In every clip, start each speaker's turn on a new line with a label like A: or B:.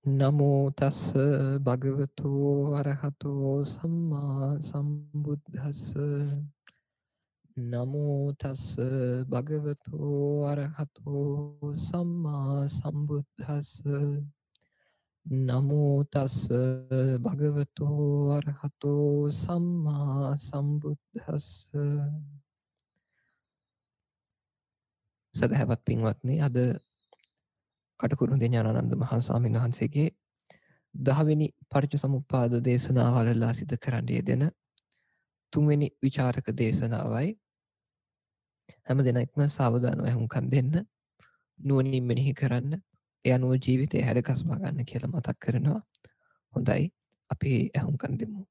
A: නමෝ තස්ස භගවතු අරහතෝ සම්මා සම්බුද්දස්ස නමෝ තස්ස භගවතු අරහතෝ සම්මා සම්බුද්දස්ස නමෝ තස්ස භගවතු අරහතෝ සම්මා සම්බුද්දස්ස සදහවත් පින්වත්නි අද කටුකුරුන්දේ ඥානානන්ද මහා ස්වාමීන් වහන්සේගේ 10 වෙනි පටිච්චසමුප්පාද දේශනාව වලලා සිදු කරන්න යෙදෙන 3 වෙනි විචාරක දේශනාවයි හැම දිනක්ම සාවධානව අහුම්කම් දෙන්න නුවණින් මෙනෙහි කරන්න ඒ අනුව ජීවිතය හැඩගස්වා ගන්න කියලා මතක් කරනවා. හොඳයි අපි අහුම්කම් දෙමු.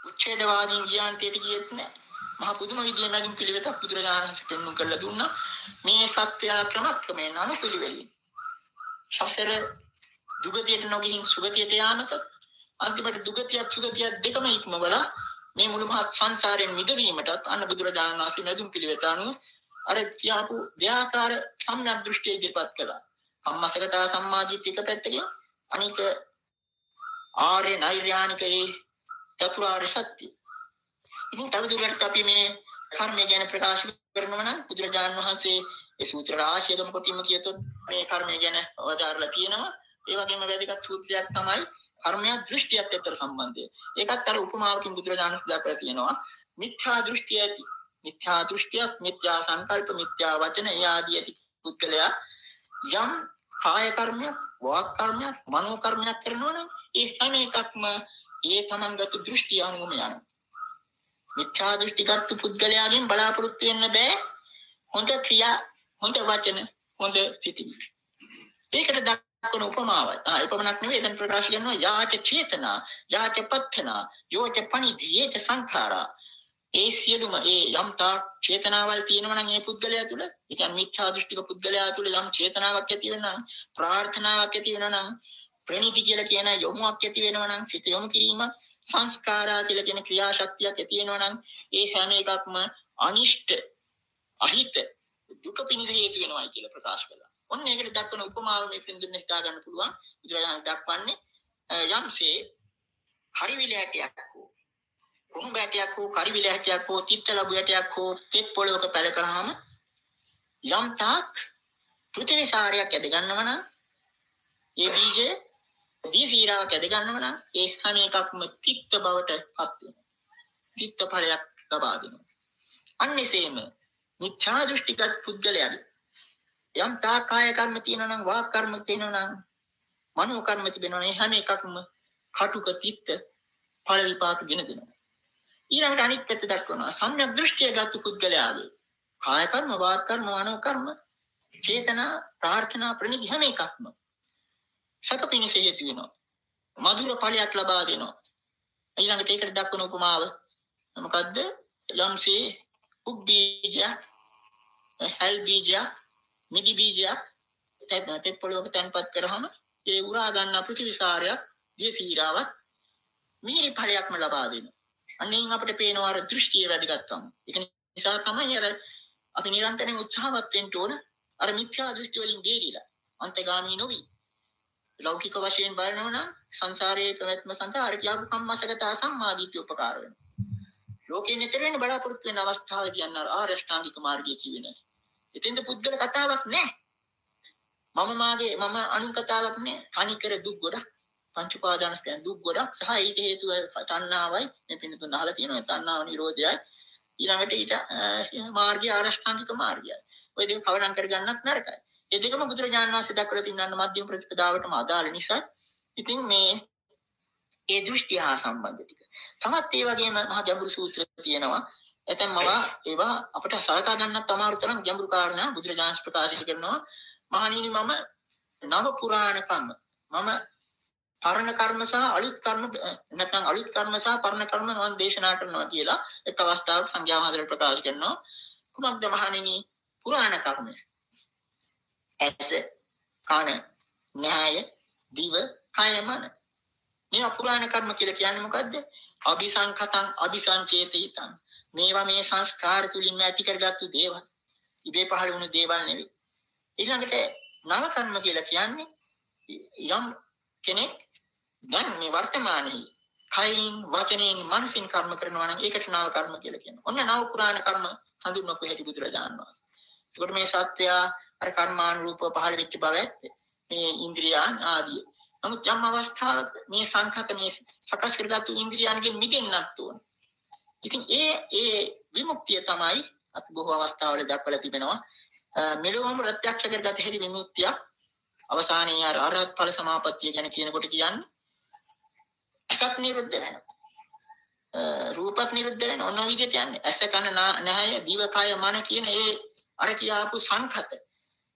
B: උච්ඡේදවාදීන් ගියාන්තයට ගියෙත් නෑ. මහ පුදුම විදිහේ නැගින් පිළිවෙතක් බුදුරජාණන් වහන්සේ පෙන්වුම් කරලා දුන්නා. මේ සත්‍ය ක්‍රමක්‍රමයෙන් අනුපිළිවෙලින් සසර දුගතියට නොගිහින් සුගතියට යාමට අන්තිමට දුගතියක් සුගතියක් දෙකම ඉක්මවලා මේ මුළු මහත් සංසාරයෙන් මිදවීමටත් අන්න බුදුරජාණන් වහන්සේ නැදුම් පිළිවෙත අනුව අර කියපු දෙආකාර සම්‍යක් දෘෂ්ටිය ඉදිරිපත් කළා. සම්මාසගතා සම්මාදිට්ඨිය එක පැත්තකින් අනික ආර්ය නෛර්යානිකයේ චතුරාර්ය සත්‍ය. ඉතින් තවදුරටත් අපි මේ කර්මය ගැන ප්‍රකාශ කරනවා නම් බුදුරජාණන් වහන්සේ ඒ සූත්‍ර රාශියකම කොටින්ම කියතොත් මේ කර්මය ගැන අවදාරලා තියෙනවා. ඒ වගේම වැදගත් සූත්‍රයක් තමයි කර්මය දෘෂ්ටියත් එක්ක සම්බන්ධය. ඒකත් අර උපමාවකින් බුදුරජාණන් වහන්සේ දක්වලා තියෙනවා. මිත්‍යා දෘෂ්ටිය ඇති. මිත්‍යා දෘෂ්ටියක්, මිත්‍යා සංකල්ප, මිත්‍යා වචන ආදී ඇති පුද්ගලයා යම් කාය කර්මයක්, වාක් කර්මයක්, මනෝ කර්මයක් කරනවා නම් ඒ හැම එකක්ම ඒ තමන්ගත දෘෂ්ටිය අනුවම යනවා. මිත්‍යා දෘෂ්ටිගත පුද්ගලයාගෙන් බලාපොරොත්තු වෙන්න බෑ හොඳ ක්‍රියා, හොඳ වචන, හොඳ සිතිවිලි. ඒකට දක්වන උපමාවයි. එපමණක් නෙවෙයි දැන් ප්‍රකාශ කරනවා යාච චේතනා, යාච පත්තනා, යෝච පනිදීයච සංඛාරා. ඒ සියලුම ඒ යම්තා චේතනාවල් තියෙනවා නම් ඒ පුද්ගලයා තුළ, ඒ කියන්නේ මිත්‍යා දෘෂ්ටික පුද්ගලයා තුළ යම් චේතනාවක් ඇති වෙනවා නම්, ප්‍රාර්ථනාවක් ඇති වෙනවා නම්, ප්‍රණීති කියලා කියන යොමුවක් ඇති වෙනවා නම්, සිත යොමු කිරීමක්, සංස්කාරා කියලා කියන ක්‍රියාශක්තියක් ඇති වෙනවා නම්, ඒ හැම එකක්ම අනිෂ්ට, අහිත, දුක පිණිස හේතු වෙනවායි කියලා ප්‍රකාශ කළා. ඔන්න ඒකට දක්වන උපමාව මේ පින්දුන්නේ හිතා ගන්න පුළුවන්. බුදුරජාණන් දක්වන්නේ යම්සේ හරිවිලයටයක් හෝ, කොහොම බැටයක් හෝ, කරිවිලයටයක් හෝ, තිත්ත ලැබුවටයක් හෝ තෙත් පොළොවක පැල කරාම යම් තාක් පෘථිවි සාරයක් ඇද ගන්නවා නම් ඒ බීජය දීසීරාවක් ඇද ගන්නවා නම් ඒ හැම එකක්ම තිත්ත බවට පත් වෙනවා. තිත්ත ඵලයක් ලබා දෙනවා. අන්නේසේම මිත්‍යා දෘෂ්ටිගත පුද්ගලයාගේ යම් තා කාය කර්ම තියෙනවා නම්, වාක් කර්ම තියෙනවා නම්, මනෝ කර්ම තිබෙනවා නම්, හැම එකක්ම කටුක තිත්ත ඵල විපාක ගෙන දෙනවා. ඊළඟට අනිත් පැත්ත දක්වනවා සම්‍යක් දෘෂ්ටියගත පුද්ගලයාගේ කාය කර්ම, වාක් කර්ම, මනෝ කර්ම, චේතනා, ප්‍රාර්ථනා, ප්‍රණීති හැම එකක්ම සැප පිණිස හේතු වෙනවා. මధుර ඵලයක් ලබා දෙනවා. ඊළඟට ඒකට දක්වන උපමාව මොකද්ද? යම්සේ උක් බීජයක්, හැල් බීජයක්, මිදි බීජයක් තෙත් පොළොවක තැන්පත් කරාම ඒ උරා ගන්න පෘථිවිසාරයක්, දියසීරාවක් මිහිරි ඵලයක්ම ලබා දෙනවා. අන්නෙන් අපිට පේනවා අර දෘෂ්ටිය වැඩිගත්කම. ඒක නිසා තමයි අර අපි නිරන්තරයෙන් උත්සාහවත් වෙන්න ඕන අර මිත්‍යා දෘෂ්ටි වලින් බේරිලා අන්තගාමී නොවි. ලෞකික වශයෙන් බලනවා නම් සංසාරයේ පැවැත්ම සඳහා අර කියපු කම්මසගත සම්මාදිට්ඨිය උපකාර වෙනවා. ලෝකෙ නිතර වෙන බලාපොරොත්තු වෙන අවස්ථාවේදී යන ආර්ය අෂ්ටාංගික මාර්ගයේ කියවෙනවා. ඉතින්ද පුද්ගල කතාවක් නෑ. මම අනුන් කතාවක් නෑ. අනිකර දුක් ගොඩක්, පංච උපාදානස්කන්ධ දුක් ගොඩක් සහ ඊට හේතුව තණ්හාවයි. මේ පින්න තුන අහලා තියෙනවා. තණ්හාව නිරෝධයයි. ඊළඟට ඊට මාර්ගය ආරෂ්ඨාංගික මාර්ගයයි. ඔය දෙක පවණම් කරගන්නත් නරකයි. ඒ දෙකම බුදුරජාණන් වහන්සේ දක්වලා තින්නන්න මධ්‍යම ප්‍රතිපදාවටම අදාළ නිසා ඉතින් මේ ඒ දෘෂ්ටි හා සම්බන්ධ ටික. තමත් ඒ වගේම මහා ගැඹුරු සූත්‍ර තියෙනවා. එතෙන්ම ඒවා අපිට සලකා ගන්නත් අමාරු තරම් ගැඹුරු කාරණා බුදුරජාණන් ප්‍රකාශ කරනවා. මහණෙනි මම නව පුරාණ කර්ම, මම පරණ කර්ම සහ අලුත් කර්ම, නැත්නම් අලුත් කර්ම සහ පරණ කර්ම මම දේශනා කරනවා කියලා එක් අවස්ථාවක සංඝයා වහන්සේට ප්‍රකාශ කරනවා. කුමක්ද මහණෙනි පුරාණ කර්මය? ඇස, කන, නාය, දිව, කය, මන. මේ අපුරාණ කර්ම කියලා කියන්නේ මොකද්ද? අபிසංකතං අபிසංචේතිතං මේවා මේ සංස්කාර තුලින්ම ඇති කරගත්තු දේවල්. ඉබේ පහළ වුණු දේවල් නෙවෙයි. ඊළඟට නව කර්ම කියලා කියන්නේ යම් කෙනෙක් දැන් මේ වර්තමානයේ කයින් වචනයෙන් මනසින් කර්ම කරනවා නම් ඒකට නව කර්ම කියලා කියනවා. ඔන්න නව පුරාණ කර්ම හඳුන්වපු හැටි බුදුරජාණන් වහන්සේ. ඒකට මේ සත්‍යය අර කර්මානුරූපව පහළ වෙච්ච බව ඇත්තේ. මේ ඉන්ද්‍රියයන් ආදී. නමුත් යම් අවස්ථාවක මේ සංඛත මේ සකස් කරගත්තු ඉන්ද්‍රියයන්ගෙන් මිදෙන්නත් ඕන. ඉතින් ඒ විමුක්තිය තමයි අපි බොහෝ අවස්ථාවල දක්වලා තිබෙනවා. මෙලොවම ප්‍රත්‍යක්ෂ කරගත හැකි විමුක්තිය අවසානයේ අරහත් ඵල සමාපත්තිය ගැන කියනකොට කියන්නේ අසත් නිරුද්ධ වෙනවා. රූපත් නිරුද්ධ වෙනවා. ඔන්න විදිහට යන්නේ. ඇස කන නහය දිව කය මන කියන ඒ අර කියාපු සංඛත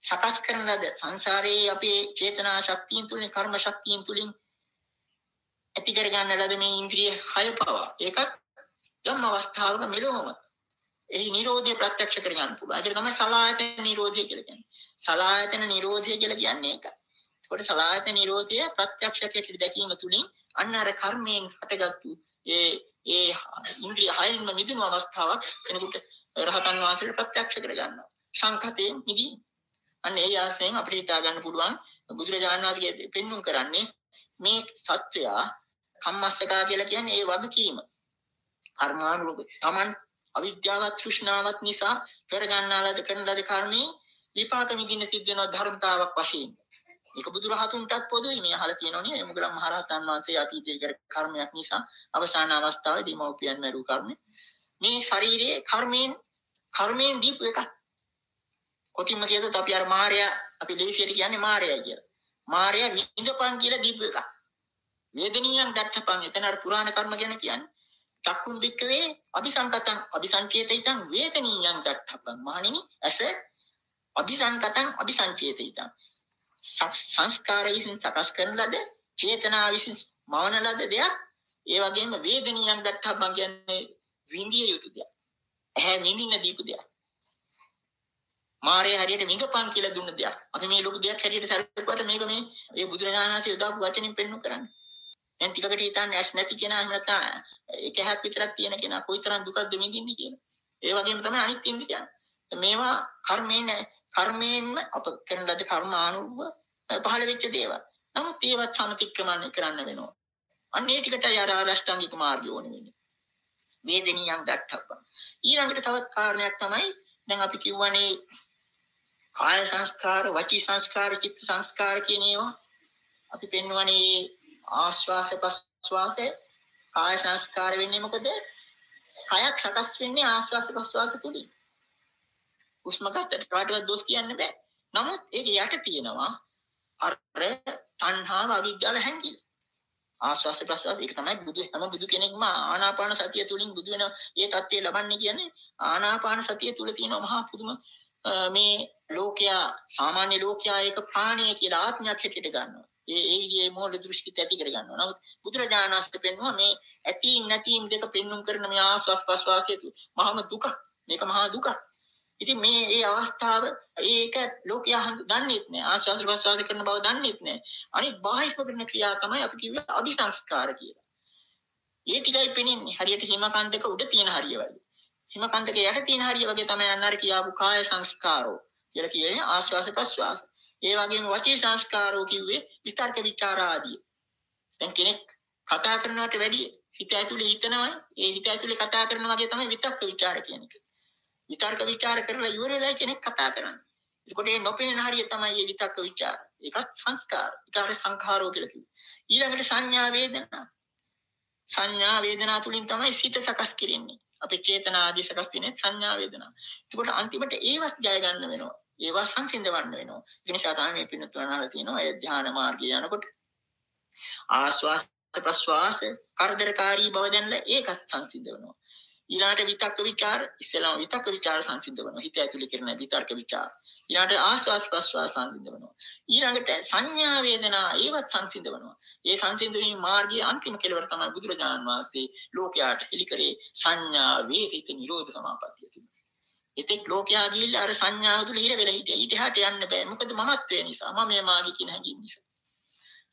B: සකස් කරන ලද සංසාරයේ අපේ චේතනා ශක්තියින් තුලින් කර්ම ශක්තියින් තුලින් ඇති කර ගන්න ලද මේ ඉන්ද්‍රිය හය පවා ඒකත් යම් අවස්ථාවක මෙලොවම එහි නිරෝධය ප්‍රත්‍යක්ෂ කර ගන්න පුළුවන්. ඒක තමයි සලායතන නිරෝධය කියලා කියන්නේ. සලායතන නිරෝධය කියලා කියන්නේ ඒක. ඒකට සලායතන නිරෝධය ප්‍රත්‍යක්ෂකයට දැකීම තුලින් අන්න අර කර්මයෙන් හටගත්තු ඒ ඉන්ද්‍රිය හයින්ම මිදුණු අවස්ථාවක් කෙනෙකුට රහතන් වහන්සේට ප්‍රත්‍යක්ෂ කර ගන්නවා. සංඛතයෙන් මිදී. අන්න ඒ ආසයෙන් අපිට හිතා ගන්න පුළුවන් බුදුරජාණන් වහන්සේ පෙන්වුම් කරන්නේ මේ සත්‍යය කම්මස්සකා කියලා කියන්නේ ඒ වගකීම. කර්මානුරූප තමන් අවිද්‍යාවත් තෘෂ්ණාවත් නිසා කරගන්නාලද කරන ලද කර්මී විපාක විඳින්න සිද්ධ වෙන ධර්මතාවක් වශයෙන්. ඒක බුදුරහතුන්ටත් පොදුයි මේ අහලා තියෙනෝනේ. ඒ මොකද මහරහතන් වහන්සේ අතීතයේ කර කර්මයක් නිසා අවසාන අවස්ථාවේදී මෞපියන් මරු කර්ම. මේ ශරීරයේ කර්මයෙන් දීපු එකක්. කොටින්ම කියතොත් අපි අර මාර්යා අපි ලේසියට කියන්නේ මාර්යා කියලා. මාර්යා විඳපන් කියලා දීපු එකක්. වේදනියන් දැක්කපන් එතන අර පුරාණ කර්ම ගැන කියන්නේ. චක්කුම් වික්කවේ අபிසංකතං අபிසංචේතිතං වේදනියං දක්ඛපං මහණෙනි ඇස අபிසංකතං අபிසංචේතිතං සංස්කාරයෙන් සකස් කරන ලද චේතනා විසින් මවන ලද දෙයක් ඒ වගේම වේදනියං දක්ඛපං කියන්නේ විඳිය යුතු දෙයක් ඇහැ විඳින්න දීපු දෙයක් මාරේ හරියට විඳපන් කියලා දුන්න දෙයක් අපි මේ ලොකු දෙයක් හැටියට සැලකුවට මේක මේ ඒ බුදුරජාණන් වහන්සේ යොදාපු වචනින් පෙන්වු කරන්නේ දැන් ටිකකට හිතන්නේ ඇස් නැති කෙනා එහෙම නැත්නම් එක හැක් විතරක් තියෙන කෙනා කොයිතරම් දුකක්ද විඳින්නේ කියලා. ඒ වගේම තමයි අනිත් ඉන්ද්‍රියයන්. මේවා කර්මයෙන්ම අප කරන ලද කර්මානුරූප පහළ වෙච්ච දේවල්. නමුත් ඒවත් සමතික්‍රමණය කරන්න වෙනවා. අන්න ඒ ටිකට යාර ආරෂ්ඨාංගික මාර්ගය ඕනේ වෙන්නේ. වේදනියන් දක්වපන්. ඊළඟට තවත් කාරණයක් තමයි දැන් අපි කියවනේ කාය සංස්කාර, වචී සංස්කාර, චිත්ත සංස්කාර කියන ඒවා අපි පෙන්වන්නේ ආශ්වාස ප්‍රශ්වාස කාය සංස්කාර වෙන්නේ මොකද? කයක් සකස් වෙන්නේ ආශ්වාස ප්‍රශ්වාස තුලින්. හුස්ම ගන්නට කාටවත් දොස් කියන්න බෑ. නමුත් ඒක යට තියෙනවා අර තණ්හාව අවිද්‍යාව හැංගිලා. ආශ්වාස ප්‍රශ්වාස ඒක තමයි හැම බුදු කෙනෙක්ම ආනාපාන සතිය තුලින් බුදු වෙන ඒ தත්ත්වය ලබන්නේ කියන්නේ ආනාපාන සතිය තුල තියෙන මහා පුදුම මේ ලෝකයා සාමාන්‍ය ලෝකයා ඒක ප්‍රාණය කියලා ආත්මයක් හැටියට ගන්නවා. ඒ විදිහේ මෝඩ දෘෂ්ටි ඇති කර ගන්නවා. නමුත් බුදුරජාණන් වහන්සේ පෙන්වුවා මේ ඇතීම් නැතිම් දෙක පෙන්වුම් කරන මේ ආස්වාස් ප්‍රස්වාසයේ මහා දුක. මේක මහා දුක. ඉතින් මේ අවස්ථාව ඒක ලෝකයා දන්නේත් නෑ. ආස්වාස් ප්‍රස්වාස කරන බව දන්නේත් නෑ. අනිත් බාහිර කරන ක්‍රියා තමයි අපි කියුවේ අபிසංස්කාර කියලා. ඒ ටිකයි පෙනෙන්නේ හරියට හිමකන්දක උඩ තියෙන හරිය වගේ. හිමකන්දක යට තියෙන හරිය වගේ තමයි අන්නර කියාපු කාය සංස්කාරෝ කියලා කියන්නේ ආස්වාස් ප්‍රස්වාස. ඒ වගේම වචී සංස්කාරෝ කිව්වේ විතර්ක විචාර ආදී. දැන් කෙනෙක් කතා කරනවට වැඩිය හිත ඇතුලේ හිතනවා. ඒ හිත ඇතුලේ කතා කරනවා වගේ තමයි විතර්ක විචාර කියන්නේ. විතර්ක විචාර කරලා ඉවරලා කෙනෙක් කතා කරන්නේ. ඒකට මේ නොපෙනෙන හරිය තමයි මේ විතර්ක විචාර. ඒකත් සංස්කාර. විකාර සංඛාරෝ කියලා කිව්වේ. ඊළඟට සංඥා වේදනා. සංඥා වේදනා තුලින් තමයි සිත සකස් කරන්නේ. අපේ චේතනා ආදී සකස් වෙන්නේ සංඥා වේදනා. ඒකට අන්තිමට ඒවත් ජය ගන්න වෙනවා. ඒවා සංසිඳවන්න වෙනවා. ඒ නිසා තමයි මේ පින්නතුණාලා තියෙනවා ඒ ධ්‍යාන මාර්ගය යනකොට ආස්වාස ප්‍රස්වාස කරදරකාරී බව දැනලා ඒකත් සංසිඳවනවා. ඊළාට විතක්ක විචාර ඉස්සෙල්ලාම විතක්ක විචාර සංසිඳවනවා. හිත ඇතුලේ කරන විතර්ක විචාර. ඊළාට ආස්වාස ප්‍රස්වාස සංසිඳවනවා. ඊළඟට සංඥා වේදනා ඒවත් සංසිඳවනවා. ඒ සංසිඳවීමේ මාර්ගයේ අන්තිම කෙලවර තමයි බුදුරජාණන් වහන්සේ ලෝකයාට හෙළිකරේ සංඥා වේදිත නිරෝධ සමාපත්තිය කියන්නේ. ඉතින් ලෝකයා ගිහිල්ලා අර සංඥාව තුල හිර වෙලා හිටියා. ඊට එහාට යන්න බෑ. මොකද මමත්වය නිසා. මම මේ මාගේ කියන හැඟීම නිසා.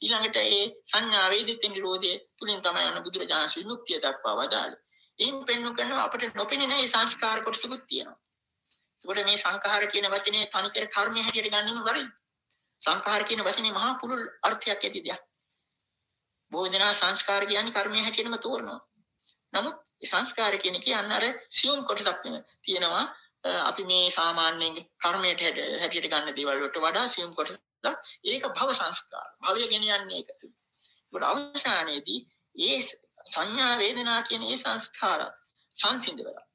B: ඊළඟට ඒ සංඥා වේදිත නිරෝධයේ තුලින් තමයි අනුබුදුරජාණන් විමුක්තිය දක්වා වදාළේ. ඉන් පෙන්වු කරනවා අපිට නොපෙනෙන මේ සංස්කාර කොටසකුත් තියෙනවා. ඒකට මේ සංඛාර කියන වචනේ තනිකර කර්මය හැටියට ගන්නෙම වරින්. සංඛාර කියන වචනේ මහා පුළුල් අර්ථයක් ඇති දෙයක්. බොහෝ දෙනා සංස්කාර කියන්නේ කර්මය හැටියටම තෝරනවා. නමුත් මේ සංස්කාර කියන කියන්නේ අර සියුම් කොටසක් තියෙනවා. අපි මේ සාමාන්‍යයෙන් කර්මයට හැටියට ගන්න දේවල් වලට වඩා සියුම් කොටසක්. ඒක භව සංස්කාර. භවය ගෙනියන්නේ ඒක. ඒකට අවසානයේදී ඒ සංඥා වේදනා කියන ඒ සංස්කාර සංසිඳවලා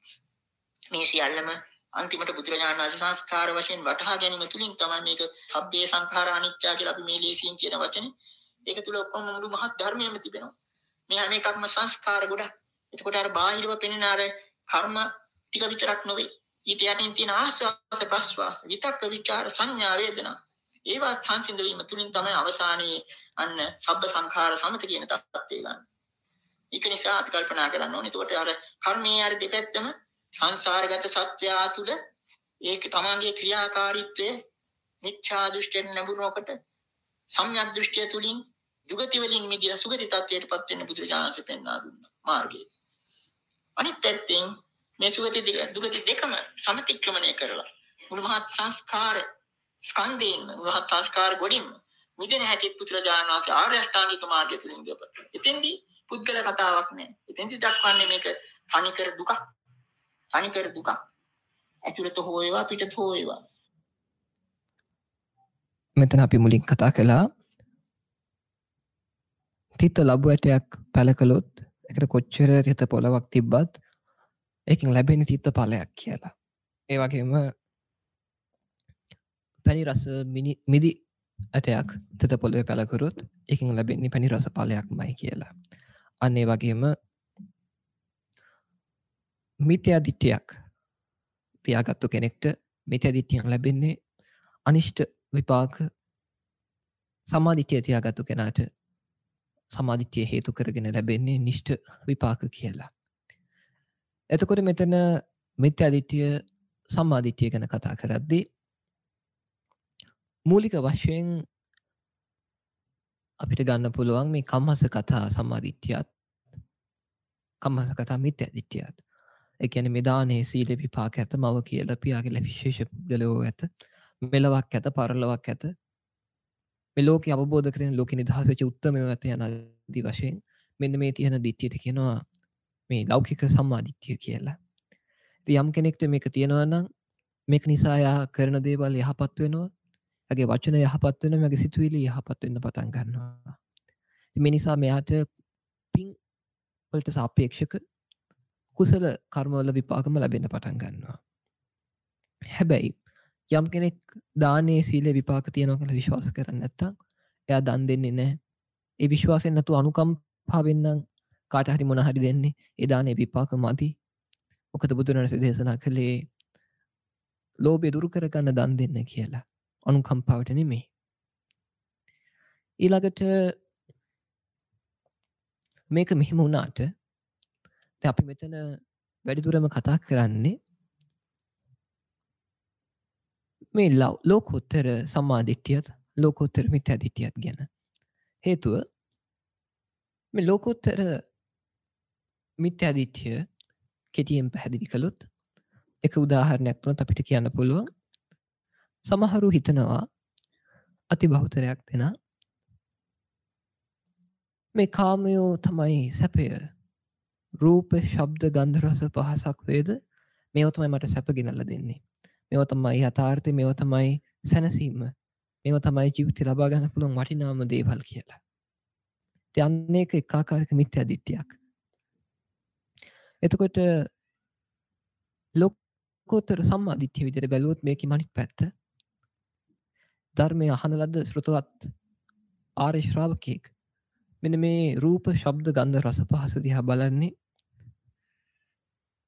B: මේ සියල්ලම අන්තිමට බුදුරජාණන් වහන්සේ සංස්කාර වශයෙන් වටහා ගැනීම තුලින් තමයි මේක සබ්බේ සංඛාරා අනිත්‍ය කියලා අපි මේ ලේසියෙන් කියන වචනේ ඒක තුල ඔක්කොම මුළු මහත් ධර්මයම තිබෙනවා. මේ හැම එකක්ම සංස්කාර ගොඩක්. එතකොට අර බාහිරව පෙනෙන අර කර්ම ටික විතරක් නෙවෙයි. ඊට යටින් තියෙන ආස්වාද ප්‍රස්වාස විතක්ක විචාර සංඥා වේදනා ඒවා සංසිඳ වීම තුලින් තමයි අවසානයේ අන්න සබ්බ සංඛාර සමත කියන තත්ත්වය ගන්න. ඒක නිසා අපි කල්පනා කරන්න ඕනේ. එතකොට අර කර්මයේ අර දෙපැත්තම සංසාරගත සත්‍යය තුළ ඒක තමන්ගේ ක්‍රියාකාරීත්වය මිච්ඡා දෘෂ්ටියෙන් ලැබුණොකට සම්‍යක් දෘෂ්ටිය තුලින් දුගති වලින් මිදිලා සුගති තත්ත්වයටපත් වෙන්න බුදුරජාණන් වහන්සේ පෙන්වා දුන්නා මාර්ගය. අනිත් පැත්තෙන් මේ සුගති දුගති දෙකම සමතික්‍රමණය කරලා මුළු මහත් සංස්කාර ස්කන්ධයෙන් මහත් සංස්කාර ගොඩින් මිදෙන හැටි බුදුරජාණන් වහන්සේ ආර්ය අෂ්ටාංගික මාර්ගය තුලින් දීපත්. එතෙන්දී පුද්ගල කතාවක් නෑ. එතෙන්දී දක්වන්නේ මේක අනිකර දුකක්. අනිකර දුකක්. ඇතුළත හෝ ඒවා පිටත හෝ ඒවා.
A: මෙතන අපි මුලින් කතා කළා තිත්ත ලබු ඇටයක් පැල කළොත් එකට කොච්චර තිත පොළවක් තිබ්බත් ඒකින් ලැබෙන තිත්ත ඵලයක් කියලා. ඒ වගේම පැණි රස මිදි ඇටයක් තිත පොළවේ පැල කරොත් ඒකින් ලැබෙන්නේ පැණි රස ඵලයක්මයි කියලා. අන්න ඒ වගේම මිත්‍යා දිට්ඨියක් තියාගත්තු කෙනෙක්ට මිත්‍යා දිට්ඨියක් ලැබෙන්නේ අනිෂ්ට විපාක. සම්මාදිට්ඨිය තියාගත්තු කෙනාට සම්මාදිට්ඨිය හේතු කරගෙන ලැබෙන්නේ නිෂ්ඨ විපාක කියලා. එතකොට මෙතන මිත්‍යා දිට්ඨිය සම්මාදිට්ඨිය ගැන කතා කරද්දී මූලික වශයෙන් අපිට ගන්න පුළුවන් මේ කම්මස්ස කතා සම්මාදිට්ඨියත් කම්මස්ස කතා මිත්‍යා දිට්ඨියත්. ඒ කියන්නේ මේ දානේ සීල විපාක ඇත, මව කියලා පියාගේ විශේෂ පුද්ගලයෝ ඇත, මෙලවක් ඇත, පරලොවක් ඇත. මේ ලෝකේ අවබෝධ කරගෙන ලෝකෙ නිදහස වෙච්ච උත්තමයෝ ඇත යන ආදී වශයෙන් මෙන්න මේ තියෙන දිට්ඨියට කියනවා මේ ලෞකික සම්මාදිට්ඨිය කියලා. ඉතින් යම් කෙනෙක්ට මේක තියෙනවා නම් මේක නිසා යා කරන දේවල් යහපත් වෙනවා. එයාගේ වචන යහපත් වෙනවා, එයාගේ සිතුවිලි යහපත් වෙන්න පටන් ගන්නවා. ඉතින් මේ නිසා මෙයාට පින් වලට සාපේක්ෂක කුසල කර්මවල විපාකම ලැබෙන්න පටන් ගන්නවා. හැබැයි යම් කෙනෙක් දානේ සීලේ විපාක තියෙනවා කියලා විශ්වාස කරන්නේ නැත්නම් එයා දන් දෙන්නේ නැහැ. ඒ විශ්වාසයෙන් නැතුව අනුකම්පාවෙන් නම් කාට හරි මොන හරි දෙන්නේ. ඒ දානේ විපාක මදි. මොකද බුදුරජාණන් දේශනා කළේ ලෝභය දුරු කරගන්න දන් දෙන්න කියලා. අනුකම්පාවට නෙමෙයි. ඊළඟට මේක මෙහිම වුණාට දැන් අපි මෙතන වැඩිදුරම කතා කරන්නේ මේ ලෝකෝත්තර සම්මාදිට්ඨියත් ලෝකෝත්තර මිත්‍යාදිට්ඨියත් ගැන. හේතුව මේ ලෝකෝත්තර මිත්‍යාදිට්ඨිය කෙටියෙන් පැහැදිලි කළොත් එක උදාහරණයක් තුනත් අපිට කියන්න පුළුවන්. සමහරු හිතනවා අති බහුතරයක් දෙනා මේ කාමයෝ තමයි සැපය. රූප, ශබ්ද, ගන්ධ, රස, පහසක් වේද මේවා තමයි මට සැප ගෙනල්ලා දෙන්නේ. මේවා තමයි යථාර්ථය, මේවා තමයි සැනසීම, මේවා තමයි ජීවිතේ ලබා ගන්න පුළුවන් වටිනාම දේවල් කියලා. ඉතින් ඒක එක ආකාරයක මිත්‍යා දිට්ඨියක්. එතකොට ලෝකෝත්තර සම්මා දිට්ඨිය විදිහට බැලුවොත් මේකේ අනිත් පැත්ත ධර්මය අහන ලද ශ්‍රතවත් ආර්ය ශ්‍රාවකෙක් මෙන්න මේ රූප, ශබ්ද, ගන්ධ, රස, පහස දිහා බලන්නේ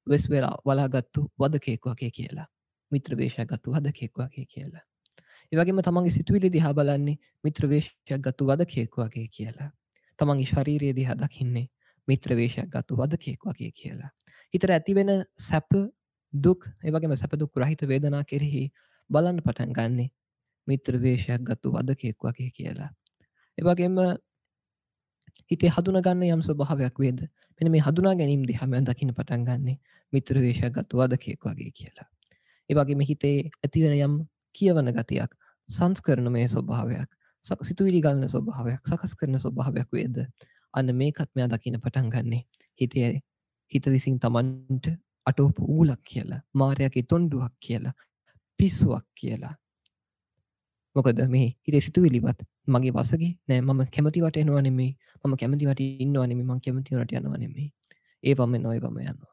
A: වෙස් වෙලා වලාගත්තු වදකෙක් වගේ කියලා. මිත්‍ර වේශයක් ගත්තු වදකෙක් වගේ කියලා. ඒ වගේම තමන්ගේ සිතුවිලි දිහා බලන්නේ මිත්‍ර වේශයක් ගත්තු වදකෙක් වගේ කියලා. තමන්ගේ ශරීරය දිහා දකින්නේ මිත්‍ර වේශයක් ගත්තු වදකෙක් වගේ කියලා. හිතට ඇති වෙන සැප, දුක්, ඒ වගේම සැප දුක් රහිත වේදනා කෙරෙහි බලන්න පටන් ගන්නෙ මිත්‍ර වේශයක් ගත්තු වදකෙක් වගේ කියලා. ඒ වගේම හිතේ හඳුනා ගන්න යම් ස්වභාවයක් වේද මෙන්න මේ හඳුනා ගැනීම දිහා මම දකින්න පටන් ගන්නෙ මිත්‍ර වේශයගත වදකෙක් වගේ කියලා. ඒ වගේම හිතේ ඇතිවෙන යම් කියවන ගතියක්, සංස්කරණමය ස්වභාවයක්, සිතුවිලි ගලන ස්වභාවයක්, සකස් කරන ස්වභාවයක් වේද. අන්න මේකත් මෙයා දකින්න පටන් ගන්නෙ හිතේ හිත විසින් Tamanට අටවපු ඌලක් කියලා, මායාවේ තොණ්ඩුවක් කියලා, පිස්සුවක් කියලා. මොකද මේ හිතේ සිතුවිලිවත් මගේ වසගේ නෑ, මම කැමති වට එනවා නෙමෙයි, මම කැමති වට ඉන්නවා නෙමෙයි, මම කැමති වට යනවා නෙමෙයි. ඒවම නොයවම යනවා.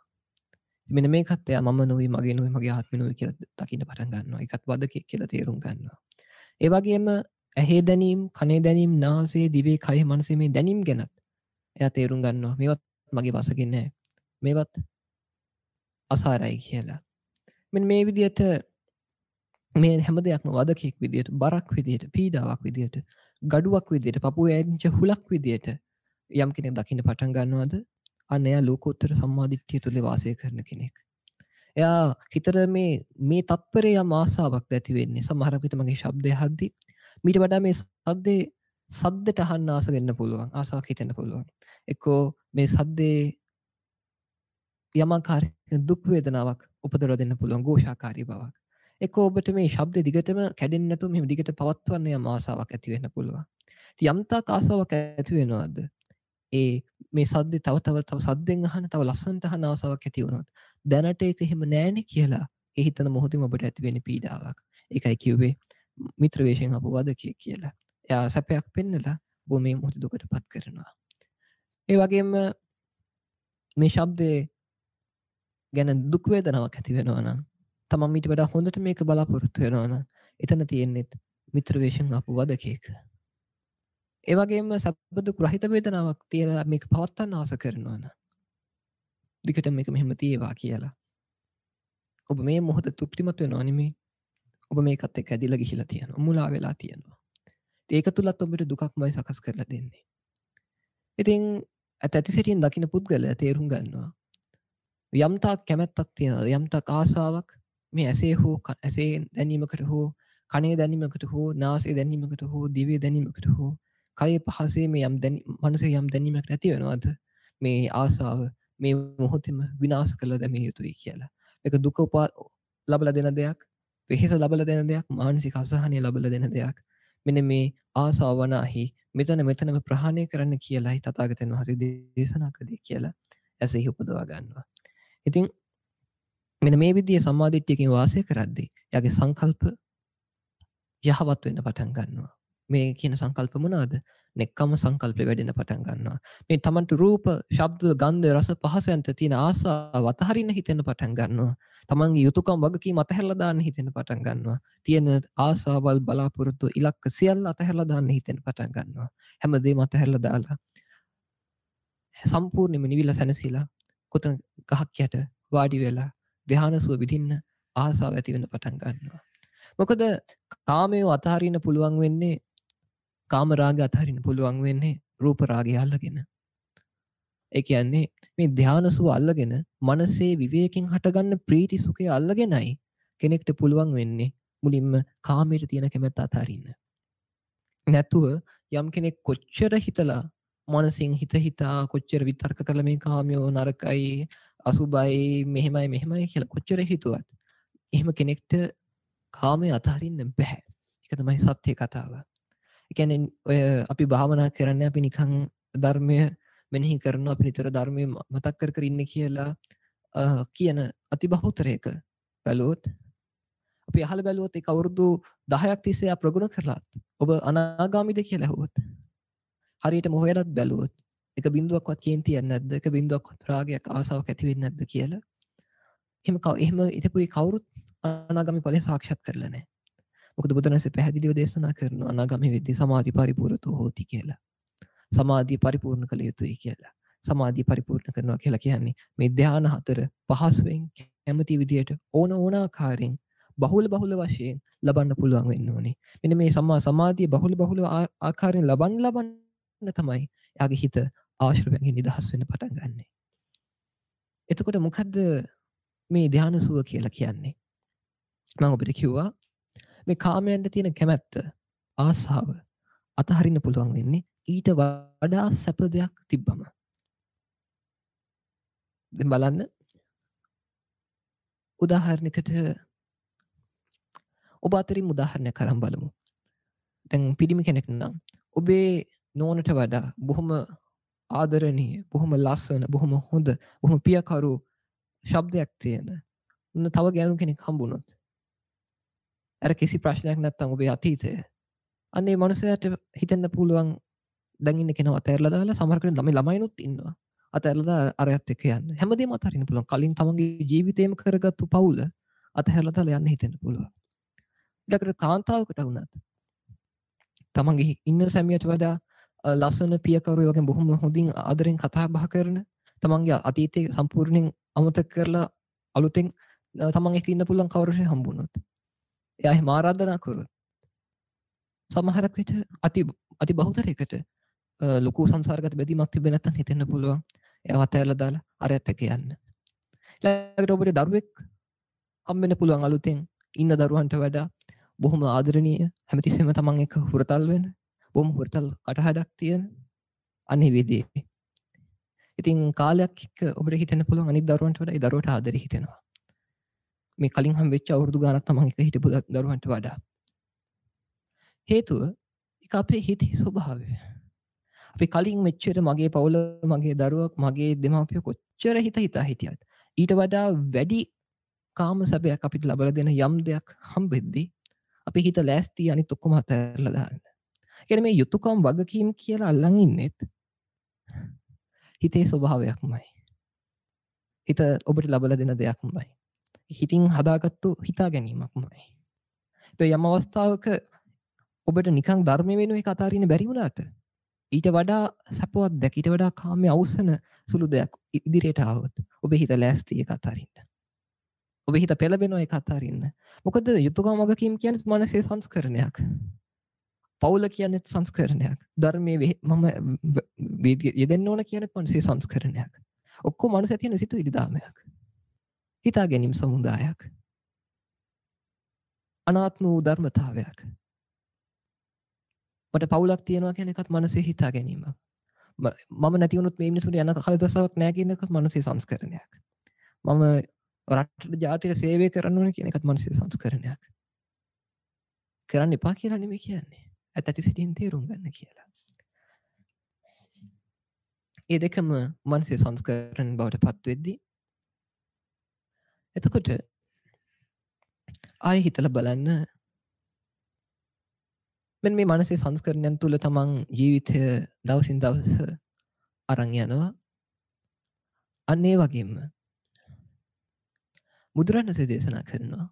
A: මෙන්න මේකත් එයා මම නොවේ, මගේ නොවේ, මගේ ආත්මෙ නොවේ කියලා දකින්න පටන් ගන්නවා. ඒකත් වදකෙක් කියලා තේරුම් ගන්නවා. ඒ වගේම ඇහි දැනීම්, කනේ දැනීම්, නාසයේ, දිවේ, කයේ, මනසේ මේ දැනීම් ගැනත් එයා තේරුම් ගන්නවා. මේවත් මගේ වසගේ නෑ. මේවත් අසාරයි කියලා. මෙන්න මේ විදිහට මේ හැම දෙයක්ම වදකෙක් විදිහට, බරක් විදිහට, පීඩාවක් විදිහට, ගඩුවක් විදිහට, පපුවේ ඇදිච්ච හුලක් විදිහට යම් කෙනෙක් දකින්න පටන් ගන්නවද? අන්න එයා ලෝකෝත්තර සම්මාදිට්ඨිය තුල වාසය කරන කෙනෙක්. එයා හිතට මේ තත්පරේ යම් ආසාවක් ඇති වෙන්නේ. සමහර විට මගේ ශබ්දය අහද්දි මීට වඩා මේ සද්දට අහන්න ආස වෙන්න පුළුවන්. ආසාවක් හිතෙන්න පුළුවන්. එක්කෝ මේ සද්දේ යමාකාරී දුක් වේදනාවක් උපදවලා දෙන්න පුළුවන්, ഘോഷාකාරී බවක්. එක්කෝ ඔබට මේ ශබ්ද දිගටම කැඩෙන්නේ නැතුව මෙහෙම දිගට පවත්වන්න යම් ආසාවක් ඇති වෙන්න පුළුවන්. ඉතින් යම්තාක් ආසාවක් ඇති වෙනවද? ඒ මේ සද්දේ තව සද්දෙන් අහන, තව ලස්සනට අහන ආසාවක් ඇති වුණොත් දැනට ඒක එහෙම නෑනේ කියලා ඒ හිතන මොහොතේම ඔබට ඇති වෙන පීඩාවක්. ඒකයි කිව්වේ මිත්‍ර වේශයෙන් ආපු වදකෙක් කියලා. එයා සැපයක් පෙන්නලා ඔබ මේ මොහොතේ දුකටපත් කරනවා. ඒ වගේම මේ ශබ්දේ ගැන දුක් වේදනාවක් ඇති වෙනවා නම්, තමන් ඊට වඩා හොඳට මේක බලාපොරොත්තු වෙනවා නම්, එතන තියෙන්නේ මිත්‍ර වේශයෙන් ආපු වදකෙක්. ඒ වගේම සබ්බ රහිත වේදනාවක් තියලා මේක පවත්වන්න ආස කරනවා නම්, දිගට මේක මෙහෙම තියවා කියලා. ඔබ මේ මොහොත තෘප්තිමත් වෙනවා නෙමෙයි. ඔබ මේකත් එක්ක ඇදිලා ගිහිලා තියෙනවා. මුලා වෙලා තියෙනවා. ඒක තුලත් ඔබට දුකක්මයි සකස් කරලා දෙන්නේ. ඉතින් ඇතිසිටින් දකින්න පුද්ගලයා තේරුම් ගන්නවා. යම්තාක් කැමැත්තක් තියෙනවා, යම්තාක් ආසාවක් මේ ඇසේ හෝ ඇසේ දැනීමකට හෝ, කනේ දැනීමකට හෝ, නාසයේ දැනීමකට හෝ, දිවේ දැනීමකට හෝ, කයේ පහසේ මේ යම් මනසේ යම් දැනීමක් නැති වෙනවද? මේ ආසාව මේ මොහොතේම විනාශ කළ දැමිය යුතුයි කියලා. මේක දුක ලබලා දෙන දෙයක්, වෙහෙස ලබලා දෙන දෙයක්, මානසික අසහනය ලබලා දෙන දෙයක්. මෙන්න මේ ආසාව වනාහි මෙතනම ප්‍රහාණය කරන්න කියලායි තථාගතයන් වහන්සේ දේශනා කළේ කියලා ඇසෙහි උපදවා ගන්නවා. ඉතින් මෙන්න මේ විදිහේ සම්මාදිට්ඨියකින් වාසය කරද්දී එයාගේ සංකල්ප යහවත් වෙන්න පටන් ගන්නවා. මේ කියන සංකල්ප මොනවාද? නෙක්කම සංකල්ප වැඩෙන්න පටන් ගන්නවා. මේ තමන්ට රූප, ශබ්ද, ගන්ධ, රස, පහසයන්ට තියෙන ආසාව අතහරින්න හිතෙන්න පටන් ගන්නවා. තමන්ගේ යුතුයකම් වගකීම් අතහැරලා දාන්න හිතෙන්න පටන් ගන්නවා. තියෙන ආසාවල්, බලාපොරොත්තු, ඉලක්ක සියල්ල අතහැරලා දාන්න හිතෙන්න පටන් ගන්නවා. හැමදේම අතහැරලා දාලා සම්පූර්ණයෙන්ම නිවිලා සැනසීලා කොතන ගහක් යට වාඩි වෙලා ධ්‍යානසුව විඳින්න ආසාව ඇති වෙන්න පටන් ගන්නවා. මොකද කාමයේ අතහරින්න පුළුවන් වෙන්නේ, කාම රාගය අතහරින්න පුළුවන් වෙන්නේ රූප රාගය අල්ලගෙන. ඒ කියන්නේ මේ ධ්‍යානසුව අල්ලගෙන මනසේ විවේකයෙන් හටගන්න ප්‍රීති සුඛය අල්ලගෙනයි කෙනෙක්ට පුළුවන් වෙන්නේ මුලින්ම කාමයට තියෙන කැමැත්ත අතහරින්න. නැතුව යම් කෙනෙක් කොච්චර හිතලා මනසින් හිතා කොච්චර විතර්ක කරලා මේ කාමයෝ නරකයි, අසුබයි, මෙහෙමයි කියලා කොච්චර හිතුවත් එහෙම කෙනෙක්ට කාමයේ අතහරින්න බෑ. ඒක තමයි සත්‍ය කතාව. ඒ කියන්නේ ඔය අපි භාවනා කරන්නේ අපි නිකන් ධර්මය මෙනෙහි කරනවා, අපි නිතර ධර්මය මතක් කර ඉන්නේ කියලා කියන අතිබහුතරයක බැලුවොත්, අපි අහලා බැලුවොත් ඒක අවුරුදු 10ක් තිස්සේ ප්‍රගුණ කරලාත් ඔබ අනාගාමීද කියලා අහුවොත්, හරියටම හොයලත් බැලුවොත් එක බිඳුවක්වත් කේන්තියක් නැද්ද, එක බිඳුවක්වත් රාගයක් ආසාවක් ඇති වෙන්නේ නැද්ද කියලා. එහෙම හිතපු කවුරුත් අනාගාමී ඵලය සාක්ෂාත් කරලා නැහැ. මොකද බුදුරජාණන්සේ පැහැදිලිව දේශනා කරනවා අනාගාමී වෙද්දී සමාධි පරිපූර්ණතෝ හෝති කියලා. සමාධිය පරිපූර්ණ කළ යුතුයි කියලා. සමාධිය පරිපූර්ණ කරනවා කියලා කියන්නේ මේ ධ්‍යාන හතර පහසුවෙන් කැමති විදියට ඕන ආකාරයෙන් බහුල වශයෙන් ලබන්න පුළුවන් වෙන්න ඕනේ. මෙන්න මේ සමාධිය බහුල ආකාරයෙන් ලබන්න තමයි එයාගේ හිත ආශ්‍රවයෙන් නිදහස් වෙන්න පටන් ගන්නෙ. එතකොට මොකද්ද මේ ධ්‍යානසුව කියලා කියන්නේ? මම ඔබට කිව්වා මේ කාමයන්ට තියෙන කැමැත්ත, ආසාව අතහරින්න පුළුවන් වෙන්නේ ඊට වඩා සැප දෙයක් තිබ්බම. දැන් බලන්න උදාහරණයකට ඔබ අතරින් උදාහරණයක් අරන් බලමු. දැන් පිරිමි කෙනෙක් නම් ඔබේ නෝනට වඩා බොහොම ආදරණීය, බොහොම ලස්සන, බොහොම හොඳ, බොහොම පියකරු ශබ්දයක් තියෙන තව ගෑනු කෙනෙක් හම්බුනොත් අර කිසි ප්‍රශ්නයක් නැත්තම් ඔබේ අතීතය අන්නේ මනුස්සයාට හිතෙන්න පුළුවන් දැන් ඉන්න කෙනා අතහැරලා දාලා සමහර කෙනෙක් ළමයිනුත් ඉන්නවා අතහැරලා අරයත් එක්ක යන්න හැමදේම අතහරින්න පුළුවන් කලින් තමන්ගේ ජීවිතේම කරගත්තු පවුල අතහැරලා දාලා යන්න හිතෙන්න පුළුවන් ඊළඟට කාන්තාවකට වුණත් තමන්ගේ ඉන්න සැමියට වඩා ලස්සන පියකරු වගේ බොහොම හොඳින් ආදරෙන් කතා බහ කරන තමන්ගේ අතීතය සම්පූර්ණයෙන් අමතක කරලා අලුතෙන් තමන් එක්ක ඉන්න පුළුවන් කවුරු හරි හම්බුනොත් එයා එහෙම ආරාධනා කරොත් සමහරක් විට අති බහුතරයකට ලොකු සංසාරගත බැඳීමක් තිබෙන්නේ නැත්නම් හිතෙන්න පුළුවන් එයාව අතහැරලා දාලා අරයත් එක්ක යන්න. ඊළඟට ඔබට දරුවෙක් හම්බෙන්න පුළුවන් අලුතෙන් ඉන්න දරුවන්ට වඩා බොහොම ආදරණීය හැමතිස්සෙම තමන් එක්ක හුරතල් වෙන බොහොම හුරතල් කටහඬක් තියෙන අනේ විදිහේ. ඉතින් කාලයක් එක්ක ඔබට හිතෙන්න පුළුවන් අනිත් දරුවන්ට වඩා ඒ දරුවට ආදරේ හිතෙනවා. මේ කලින් හම්බෙච්ච අවුරුදු ගානක් තමන් එක්ක හිටපු දරුවන්ට වඩා. හේතුව ඒක අපේ හිතේ ස්වභාවය. අපි කලින් මෙච්චර මගේ පවුල මගේ දරුවක් මගේ දෙමාපියෝ කොච්චර හිතා හිටියත් ඊට වඩා වැඩි කාම සැපයක් අපිට ලබලා දෙන යම් දෙයක් හම්බෙද්දී අපේ හිත ලෑස්ති අනිත් ඔක්කොම අතහැරලා දාන්න. කියන්නේ මේ යුතුයකම් වගකීම් කියලා අල්ලන් ඉන්නෙත් හිතේ ස්වභාවයක්මයි. හිත ඔබට ලබලා දෙන දෙයක්මයි. හිතින් හදාගත්තු හිතා ගැනීමක්මයි. ඒ යම් අවස්ථාවක ඔබට නිකන් ධර්ම වෙනුවෙන් කතා අරින්න බැරි වුණාට ඊට වඩා සපවත් දෙයක් ඊට වඩා කාමයේ අවසන සුළු දෙයක් ඉදිරියට ආවොත් ඔබේ හිත ලෑස්ති ඒක අතරින්න. ඔබේ හිත පෙළඹෙනවා ඒක අතරින්න. මොකද යුතුයකම් වගකීම් කියන්නේ මානසික සංස්කරණයක්. පෞල කියන්නේ සංස්කරණයක්. ධර්මයේ මම යෙදෙන්න ඕන කියන්නේ මානසික සංස්කරණයක්. ඔක්කොම මනසේ තියෙන සිතුවිලි දාමයක්. හිතා ගැනීම සමුදායක්. අනාත්ම වූ ධර්මතාවයක්. මට පවුලක් තියෙනවා කියන එකත් මනසේ හිතා ගැනීමක්. මම නැති වුණොත් මේ මිනිසුන්ට යන කලදසාවක් නැහැ කියන එකත් මනසේ සංස්කරණයක්. මම රටට ජාතියට සේවය කරන්න ඕන කියන එකත් මනසේ සංස්කරණයක්. කරන්න එපා කියලා නෙමෙයි කියන්නේ. ඇත්තටි සිටින් තේරුම් ගන්න කියලා. ඒ දෙකම මනසේ සංස්කරණ බවට පත් වෙද්දී එතකොට ආයෙ හිතලා බලන්න මෙන්න මේ මානසික සංස්කරණයන් තුළ තමන් ජීවිතය දවසින් දවස අරන් යනවා. අන්න ඒ වගේම බුදුරණවහන්සේ දේශනා කරනවා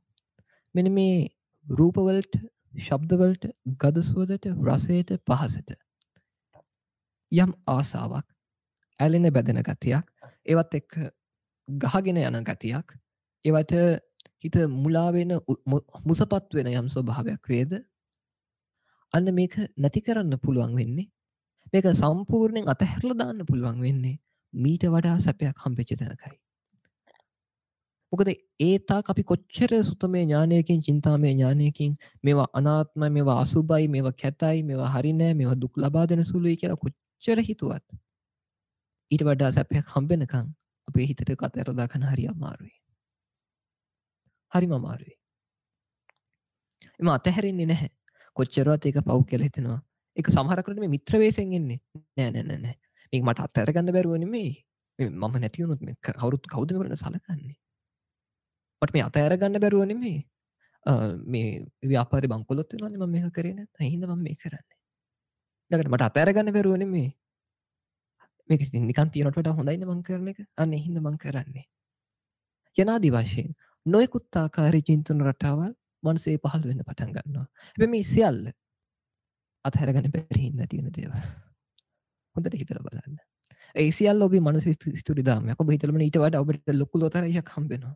A: මෙන්න මේ රූපවලට, ශබ්දවලට, ගඳ සුවඳට, රසයට, පහසට යම් ආසාවක්, ඇලෙන බැඳෙන ගතියක්, ඒවත් එක්ක ගහගෙන යන ගතියක්, ඒවට හිත මුලා වෙන මුසපත් වෙන යම් ස්වභාවයක් වේද අන්න මේක නැති කරන්න පුළුවන් වෙන්නේ මේක සම්පූර්ණයෙන් අතහැරලා දාන්න පුළුවන් වෙන්නේ මීට වඩා සැපයක් හම්බෙච්ච තැනකයි. මොකද ඒ තාක් අපි කොච්චර සුතමේ ඥානයකින් චින්තාමේ ඥානයකින් මේවා අනාත්මයි මේවා අසුභයි මේවා කැතයි මේවා හරි නෑ මේවා දුක් ලබා දෙන සුළුයි කියලා කොච්චර හිතුවත් ඊට වඩා සැපයක් හම්බෙනකන් අපේ හිතට අතහැරලා දාගන්න හරි අමාරුයි. හරිම අමාරුයි. එම අතහැරෙන්නේ නැහැ. කොච්චරවත් ඒක පව් කියලා හිතෙනවා. ඒක සමහරකට මේ මිත්‍ර වේසෙන් එන්නේ. නෑ. මේක මට අත්හැර ගන්න බැරුව නෙමෙයි. මම නැති වුණොත් මේ කවුද මේකට සලකන්නේ? මට මේ අත්හැර ගන්න බැරුව නෙමෙයි. මේ ව්‍යාපාරේ බංකොලොත් වෙනවානේ මම මේක කරේ නැත්නම්. ඒ හින්දා මම මේක කරන්නේ. ඊළඟට මට අත්හැර ගන්න බැරුව නෙමෙයි. මේක ඉතින් නිකන් තියනට වඩා හොඳයිනේ මම කරන එක. අන්න ඒ හින්දා මම කරන්නේ. යනාදි වශයෙන් නොයෙකුත් ආකාරයේ චින්තන රටාවල් මනසේ පහළ වෙන්න පටන් ගන්නවා. හැබැයි මේ සියල්ල අත්හැරගන්න බැරි හින්දා තියෙන දේවල්. හොඳට හිතලා බලන්න. ඒ සියල්ල ඔබේ මනසේ ස්ථිර දාමයක්. ඔබ හිතලා ඊට වඩා ඔබට ලොකු ලොතරයක් හම්බෙනවා.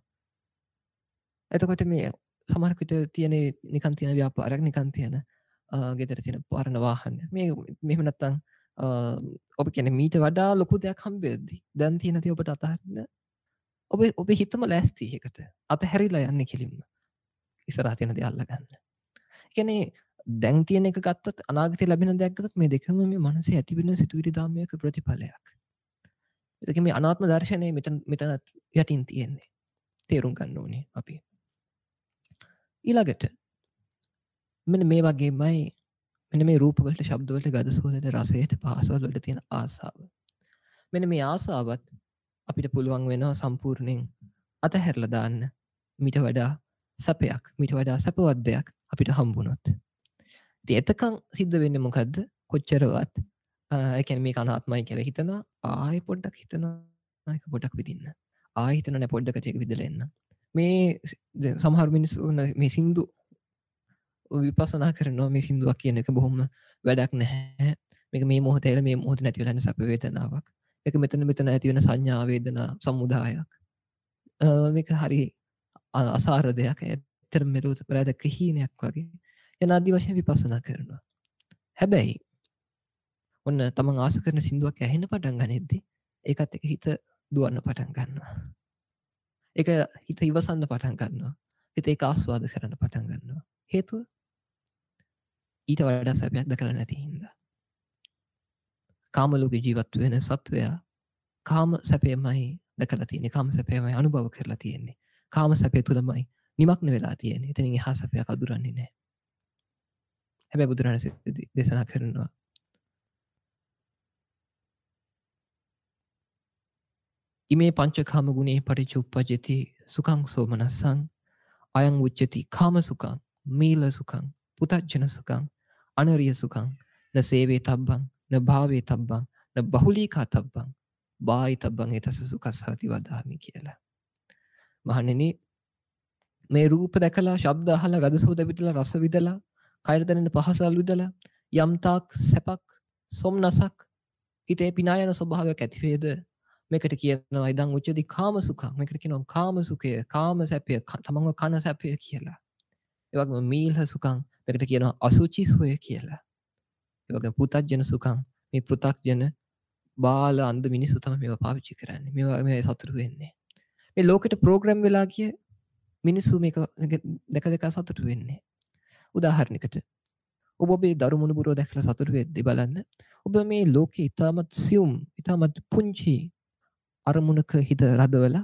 A: එතකොට මේ සමහර විට තියෙන නිකන් තියෙන ව්‍යාපාරයක් නිකන් තියෙන ගෙදර තියෙන පරණ වාහන. මේ මෙහෙම නැත්තම් ඔබ කියන්නේ මීට වඩා ලොකු දෙයක් හම්බෙද්දි දැන් තියෙන දේ ඔබට අතහරින්න ඔබේ හිතම ලෑස්ති එකට. අතහැරිලා යන්නේ කෙලින්ම. ඉස්සරහ තියෙන දේ අල්ලගන්න. කියන්නේ දැන් තියෙන එක ගත්තත් අනාගතේ ලැබෙන දෙයක් ගත්තත් මේ දෙකම මේ මනසේ ඇතිවෙන සිතුවිලි දාමයක ප්‍රතිඵලයක්. ඒක මේ අනාත්ම දර්ශනය මෙතන යටින් තියෙන්නේ. තේරුම් ගන්න ඕනේ අපි. ඊළඟට මෙන්න මේ වගේමයි මෙන්න මේ රූප වලට, ශබ්ද වලට, ගඳ සුවඳට, රසයට, පහසවල වලට තියෙන ආසාව. මෙන්න මේ ආසාවත් අපිට පුළුවන් වෙනවා සම්පූර්ණයෙන් අතහැරලා දාන්න. මීට වඩා සැපයක්, මීට වඩා සැපවත් දෙයක් අපිට හම්බුනොත්. ඉතින් එතකන් සිද්ධ වෙන්නේ මොකද්ද? කොච්චරවත් ඒ කියන්නේ මේක අනාත්මයි කියලා හිතනවා, ආයෙ පොඩ්ඩක් හිතනවා, ඒක පොඩ්ඩක් විඳින්න. ආයෙ හිතනවා නෑ පොඩ්ඩකට ඒක විඳලා එන්න. මේ සමහර මිනිස්සු මේ සින්දු විපස්සනා කරනවා, මේ සින්දුවක් කියන එක බොහොම වැඩක් නැහැ. මේක මේ මොහොතේ මේ මොහොතේ නැති වෙලා යන සැප වේදනාවක්. ඒක මෙතන ඇති වෙන සංඥා වේදනා සමුදායක්. මේක හරි අසාර දෙයක්. ඇත්තටම මෙලොව වැරදක හීනයක් වගේ. යන ආදි වශයෙන් විපස්සනා කරනවා. හැබැයි ඔන්න තමන් ආස කරන සින්දුවක් ඇහෙන්න පටන් ගනිද්දි ඒකත් එක හිත දුවන්න පටන් ගන්නවා. ඒක හිත ඉවසන්න පටන් ගන්නවා. හිත ඒක ආස්වාද කරන්න පටන් ගන්නවා. හේතුව ඊට වඩා සැපයක් දැකලා නැති හින්දා. කාම ලෝකේ ජීවත් වෙන සත්වයා කාම සැපයමයි දැකලා තියෙන්නේ. කාම සැපයමයි අනුභව කරලා තියෙන්නේ. කාම සැපය තුලමයි නිමග්න වෙලා තියෙන්නේ. එතනින් එහා සැපයක් අදුරන්නේ නැහැ. හැබැයි බුදුරජාණන් දේශනා කරනවා ඉමේ පංචකාම ගුණේ පටිච්චුප්පජ්ජති සුඛං සෝමනස්සං අයං උච්චති කාම සුඛං මීල සුඛං පුතජ්ජන සුඛං අනරිය සුඛං න සේවේ තබ්බං න භාවේ තබ්බං න බහුලීකා තබ්බං බායි තබ්බං ඒතස සුඛස්සාති වදාමි කියලා. මහණෙනි මේ රූප දැකලා, ශබ්ද අහලා, ගඳ සුවඳ විඳලා, රස විඳලා, කයර දැනෙන පහසල් විඳලා යම්තාක් සැපක්, සොම්නසක් හිතේ පිනා යන ස්වභාවයක් ඇති වේද මේකට කියනවා ඉදන් උච්චති කාම සුඛං. මේකට කියනවා කාම සුඛය, කාම සැපය, තමන්ව කන සැපය කියලා. ඒ වගේම මීල සුඛං මේකට කියනවා අසුචි සුවය කියලා. ඒ වගේම පුතජ්ජන සුඛං මේ පෘථග්ජන බාල අන්ධ මිනිස්සු තමයි මේවා පාවිච්චි කරන්නේ. මේ සතුටු වෙන්නේ. මේ ලෝකෙට ප්‍රෝග්‍රෑම් වෙලා ගිය මිනිස්සු මේක දැක සතුටු වෙන්නේ. උදාහරණයකට ඔබ ඔබේ දරු මුණුබුරෝ දැකලා සතුටු වෙද්දී බලන්න. ඔබ මේ ලෝකේ ඉතාමත් සියුම්, ඉතාමත් පුංචි අරමුණක හිත රඳවලා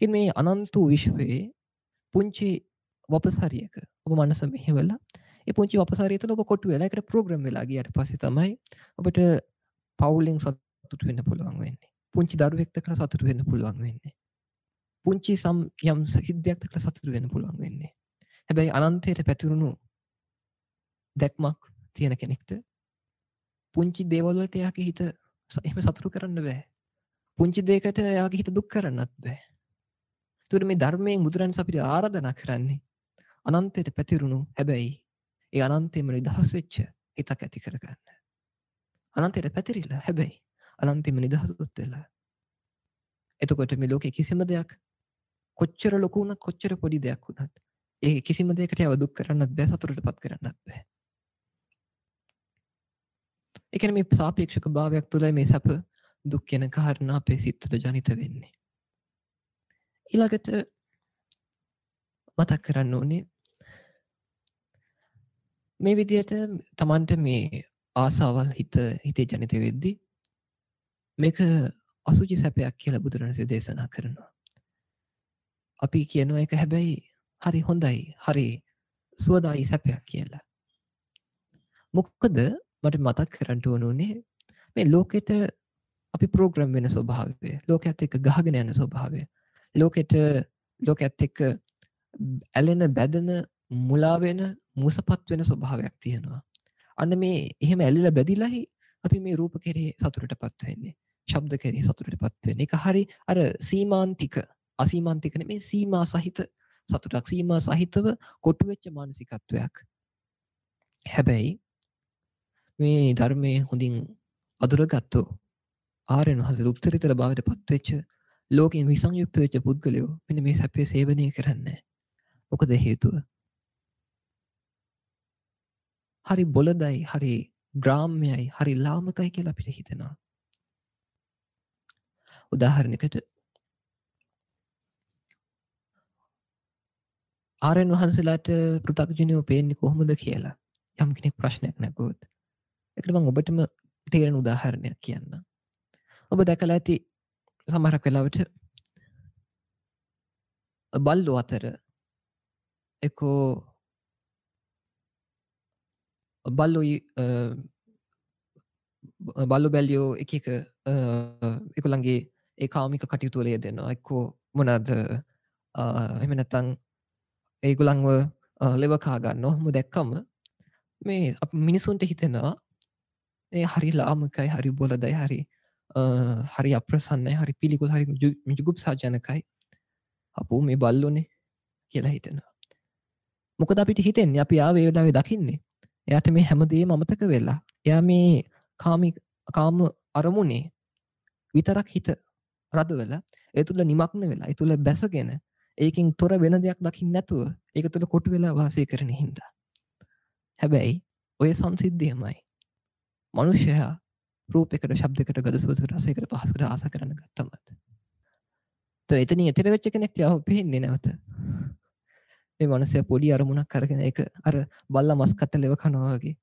A: ඉතින් මේ අනන්ත විශ්වයේ පුංචි වපසරියක ඔබ මනස මෙහෙवला ඒ පුංචි වපසරිය තුළ ඔබ කොටු වෙලා ඒකට ප්‍රෝග්‍රෑම් වෙලා ගියාට පස්සේ තමයි ඔබට පවුලෙන් සතුටු වෙන්න පුළුවන් වෙන්නේ. පුංචි දරුවෙක් දැකලා සතුටු වෙන්න පුළුවන් වෙන්නේ. පුංචි යම් සිද්ධියක් දැකලා සතුටු වෙන්න පුළුවන් වෙන්නේ. හැබැයි අනන්තයට පැතිරුණු දැක්මක් තියෙන කෙනෙක්ට පුංචි දේවල් වලට එයාගේ හිත එහෙම සතුටු කරන්න බෑ. පුංචි දෙයකට එයාගේ හිත දුක් කරන්නත් බෑ. ඒතකොට මේ ධර්මයෙන් බුදුරජාණන් අපිට ආරාධනා කරන්නේ අනන්තයට පැතිරුණු හැබැයි ඒ අනන්තයෙන්ම නිදහස් වෙච්ච හිතක් ඇති කරගන්න. අනන්තයට පැතිරිලා හැබැයි අනන්තයෙන්ම නිදහස්වත් වෙලා. එතකොට මේ ලෝකේ කිසිම දෙයක් කොච්චර ලොකු වුණත් කොච්චර පොඩි දෙයක් වුණත් ඒ කිසිම දෙයකට යව දුක් කරන්නත් බෑ, සතුටටපත් කරන්නත් බෑ. ඒ කියන්නේ මේ සාපේක්ෂක භාවයක් තුළ මේ සැප දුක් කියන කාරණා අපේ සිත් තුළ ජනිත වෙන්නේ. ඊළඟට මතක් කරන්න ඕනේ මේ විදිහට Tamanට මේ ආසාවල් හිතේ ජනිත වෙද්දී මේක අසුචි සැපයක් කියලා බුදුරජාණන් දේශනා කරනවා. අපි කියනවා ඒක හැබැයි හරි හොඳයි, හරි සුවදායි සැපයක් කියලා. මොකද මට මතක් කරන්න ඕනේ මේ ලෝකෙට අපි ප්‍රෝග්‍රෑම් වෙන ස්වභාවය, ලෝකයට එක්ක ගහගෙන යන ස්වභාවය, ලෝකයට එක්ක ඇලෙන, බැදෙන, මුලා වෙන, මුසපත් වෙන ස්වභාවයක් තියෙනවා. අන්න මේ එහෙම ඇලිලා බැදිලායි අපි මේ රූප කෙරේ සතුටටපත් වෙන්නේ. ශබ්ද කෙරේ සතුටටපත් වෙන්නේ. ඒක හරි අර සීමාන්තික, අසීමාන්තික නෙමෙයි සීමා සහිත සතුටක්, සීමා සහිතව කොටු වෙච්ච මානසිකත්වයක්. හැබැයි මේ ධර්මයේ හොඳින් අඳුරගත්තු ආර්යයන් වහන්සේ උත්තරීතර භාවයට පත්වෙච්ච ලෝකයෙන් විසංයුක්ත වෙච්ච පුද්ගලයෝ මෙන්න මේ සැපේ සේවනය කරන්නේ. මොකද හේතුව? හරි බොළඳයි, හරි ග්‍රාම්‍යයි, හරි ලාමකයි කියලා අපිට හිතෙනවා. උදාහරණයකට ආර්යයන් වහන්සේලාට පෘථග්ජනයෝ පේන්නේ කොහොමද කියලා යම් කෙනෙක් ප්‍රශ්නයක් නැගුවොත් ඒකට මම ඔබටම තේරෙන උදාහරණයක් කියන්නම්. ඔබ දැකලා ඇති සමහරක් වෙලාවට බල්ලෝ අතර එකෝ බල්ලොයි බල්ලු බැල්ලියෝ එකකුළන්ගේ ඒ කාමික කටයුතුවලය දෙන්නවා එක්කෝ මොනද එහෙම නැත්තං ඒගුලංව ලෙවකා ගන්න හොම දැක්කම මේ මිනිසුන්ට හිතෙනවා ඒ හරි ලාමකයි හරි බොලදයි හරි අප්‍රසන්නයි හරි පිළිකුල් හරි ජුගුප් සාජනකයි අපෝ මේ බල්ලුනේ කියලා හිතෙනවා මොකද අපිට හිතෙන්නේ අපි ආවේ ඒ වෙලාවේ දකින්නේ එයාට මේ හැමදේම අමතක වෙලා එයා මේ කාම අරමුණේ විතරක් හිත රද වෙලා ඒ තුල නිමග්න වෙලා ඒ තුල බැසගෙන ඒකෙන් තොර වෙන දෙයක් දකින්න නැතුව ඒක තුල කොටු වෙලා වාසය කරන හින්දා හැබැයි ඔය සංසිද්ධියමයි මනුෂ්‍යයා රූපයකට ශබ්දයකට ගඳ සුවඳකට රසයකට පහසකට ආස කරන්න ගත්තමත් එතනින් එතර වෙච්ච කෙනෙක් යාව පේන්නේ නැවත මේ මනුස්සයා පොඩි අරමුණක් අරගෙන ඒක අර බල්ලා මස් කට්ට ලෙව කනවා වගේ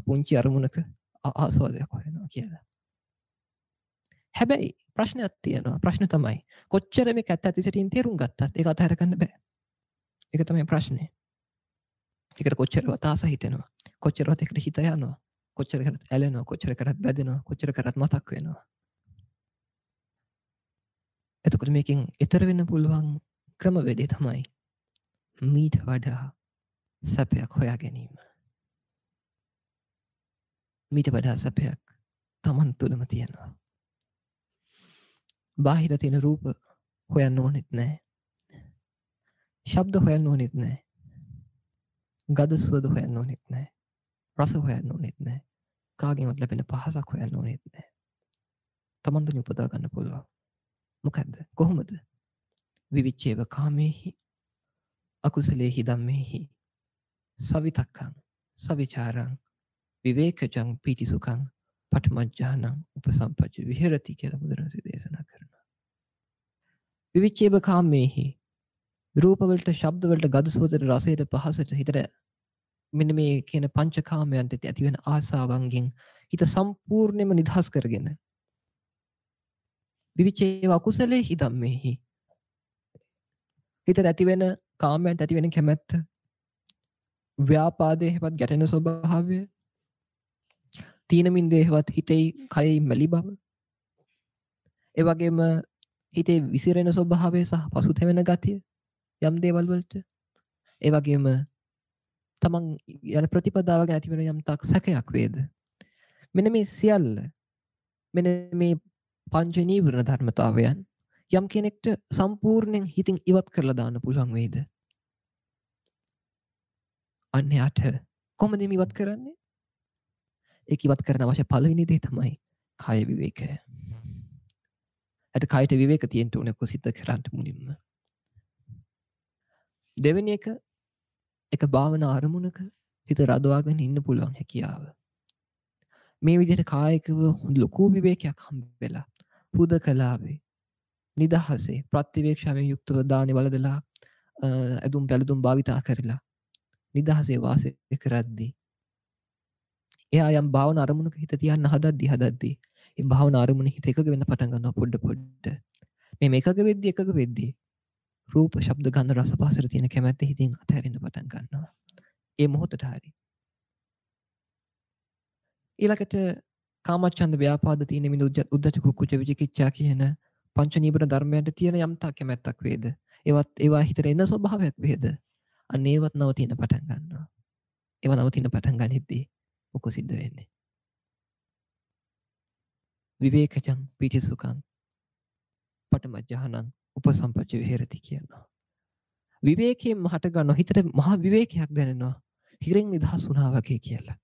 A: පුංචි අරමුණක ආස්වාදයක් හොයනවා කියලා. හැබැයි ප්‍රශ්නයක් තියෙනවා. ප්‍රශ්න තමයි කොච්චර මේක ඇත්ත ඇතිසටින් තේරුම් ගත්තත් ඒක අතහැර ගන්න බෑ. ඒක තමයි ප්‍රශ්නේ. ඒකට කොච්චරවත් ආස හිතෙනවා. කොච්චරවත් ඒකට හිත යනවා. කොච්චර කරත් ඇලෙනවා. කොච්චර කරත් බැදෙනවා. කොච්චර කරත් මතක් වෙනවා. එතකොට මේකෙන් ඈතර වෙන්න පුළුවන් ක්‍රමවේදය තමයි මීට වඩා සැපයක් හොයා ගැනීම. මීට වඩා සැපයක් තමන් තුළම තියෙනවා. බාහිර තියෙන රූප හොයන්න ඕනෙත් නැහැ. ශබ්ද හොයන්න ඕනෙත් නැහැ. ගඳ සුවඳ හොයන්න ඕනෙත් නැහැ. රස හොයන්න ඕනෙත් නැහැ. කාගෙන්වත් ලැබෙන පහසක් හොයන්න ඕනෙත් නැහැ. තමන් තුළින් උපදවා ගන්න පුළුවන්. මොකද්ද? කොහොමද? විවිච්ඡේව කාමේහි අකුසලේහි ධම්මේහි සවිතක්කං සවිචාරං විවේකජං පීතිසුඛං පඨමඥානං උපසම්පජ්ජ විහෙරති කියලා බුදුරජාණන් දේශනා කරනවා. විවිච්ඡේව කාමේහි රූප වලට ශබ්ද වලට ගඳ සුවඳට රසයට පහසට හිතට මෙන්න මේ කියන පංචකාමයන්ට ඇති වෙන ආසාවන්ගෙන් හිත සම්පූර්ණයෙන්ම නිදහස් කරගෙන විවිච්ඡේව අකුසලේහි ධම්මේහි හිතට ඇති වෙන කාමයන්ට ඇති වෙන කැමැත්ත ව්‍යාපාදයේවත් ගැටෙන ස්වභාවය තීන මින්දේවත් හිතේ කයයි මැලි බව ඒ වගේම හිතේ විසිරෙන ස්වභාවය සහ පසුතැවෙන ගතිය යම් දේවල් වලට ඒ වගේම තමන් යන ප්‍රතිපදාව ගැන ඇති වෙන යම් තක් සැකයක් වේද මෙන්න මේ සියල්ල මෙන්න මේ පංච නීවරණ ධර්මතාවයන් යම් කෙනෙක්ට සම්පූර්ණයෙන් හිතින් ඉවත් කරලා දාන්න පුළුවන් වේද? අන්න යාට කොහොමද මේ ඉවත් කරන්නේ? ඒක ඉවත් කරන්න අවශ්‍ය පළවෙනි දේ තමයි කාය විවේකය. කායට විවේක තියෙන්න ඕනේ කුසිත කරන්න මුලින්ම. දෙවෙනි එක භාවනා අරමුණක හිත රඳවාගෙන ඉන්න පුළුවන් හැකියාව. මේ විදිහට කායිකව ලොකු විවේකයක් හම්බ වෙලා හුදකලාවේ නිදහසේ ප්‍රතිවේක්ෂාවෙන් යුක්තව දානේ වලදලා ඇදුම් පැළදුම් භාවිතා කරලා නිදහසේ වාසය කරද්දී එයා යම් භාවනා අරමුණක හිත තියන්න හදද්දී ඒ භාවනා අරමුණේ හිත එකග වෙන්න පටන් ගන්නවා පොඩ මේ එකග වෙද්දී රූප ශබ්ද ගන්ධ රස පහසට තියෙන කැමැත්ත හිතින් අතහැරෙන්න පටන් ගන්නවා ඒ මොහොතට හරි ඊළඟට කාමච්ඡන්ද ව්‍යාපාද තීන මිද උද්ධච්ච කුක්කුච්ච විචිකිච්ඡා කියන පංච නීවරණ ධර්මයන්ට තියෙන යම් තා කැමැත්තක් වේද ඒවා හිතට එන ස්වභාවයක් වේද අන්න ඒවත් නවතින පටන් ගන්නවා ඒවා නවතින පටන් ගනිද්දී මොකද සිද්ධ වෙන්නේ විවේකජං පීතිසුඛං පඨමඥානං උපසම්පජ්ජ විහෙරති කියනවා විවේකයෙන් හට ගන්න හිතට මහා විවේකයක් දැනෙනවා හිරෙන් නිදහස් වුණා වගේ කියලා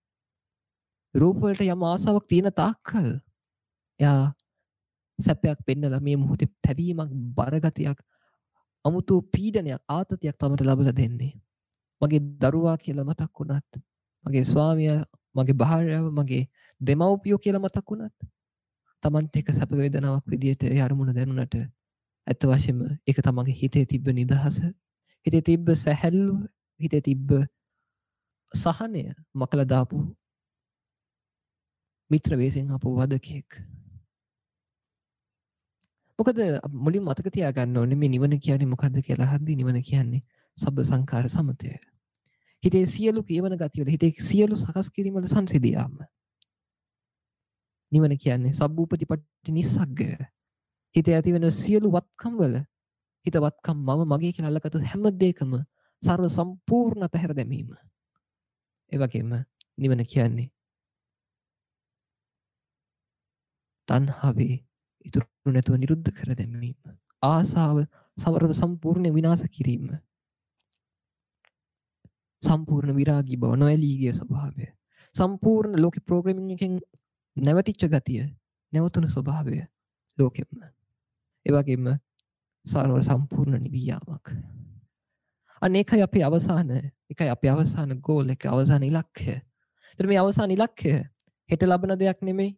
A: රූප වලට යම් ආසාවක් තියෙන තාක්කල් එයා සැපයක් පෙන්නලා මේ මොහොතේ පැවීමක් බරගතියක් අමුතු පීඩනයක් ආතතියක් තමට ලැබලා දෙන්නේ මගේ දරුවා කියලා මතක් වුණත් මගේ ස්වාමියා මගේ භාර්යාව මගේ දෙමව්පියෝ කියලා මතක් වුණත් තමන්ට එක සැප වේදනාවක් විදියට ඒ අරමුණ දැනුණට ඇත්ත වශයෙන්ම ඒක තමන්ගේ හිතේ තිබ්බ නිදහස හිතේ තිබ්බ සැහැල්ලුව හිතේ තිබ්බ සහනය මකලා දාපු මිත්‍ර වේසෙන් අපව වදකෙක් මොකද මුලින් මතක තියාගන්න ඕනේ මේ නිවන කියන්නේ මොකද්ද කියලා අහද්දී නිවන කියන්නේ සබ්බ සංඛාර සමතය. හිතේ සියලු කියවන ගතිය වල හිතේ සියලු සකස් කිරීම වල සංසිඳියාම. නිවන කියන්නේ සබ්බූපතිපට්ඨි නිස්සග්ගය. හිතේ ඇති වෙන සියලු වත්කම් වල හිත වත්කම් මම මගේ කියලා අල්ලගත්තු හැම දෙයකම සර්ව සම්පූර්ණ අතහැර දැමීම. ඒ වගේම නිවන කියන්නේ තණ්හාවේ ඉතුරු නැතුව නිරුද්ධ කර දැමීම. ආසාව සමරව සම්පූර්ණ විනාශ කිරීම. සම්පූර්ණ විරාගී බව නොඇලී ගිය ස්වභාවය. සම්පූර්ණ ලෝක ප්‍රෝග්‍රෑමින් එකෙන් නැවතිච්ච ගතිය, නැවතුණු ස්වභාවය ලෝකෙම. ඒ වගේම සර්ව සම්පූර්ණ නිවියාවක්. අනේකයි අපේ අවසාන ගෝල් එක අවසාන ඉලක්කය. ඒතර මේ අවසාන ඉලක්කය හෙට ලබන දෙයක් නෙමෙයි,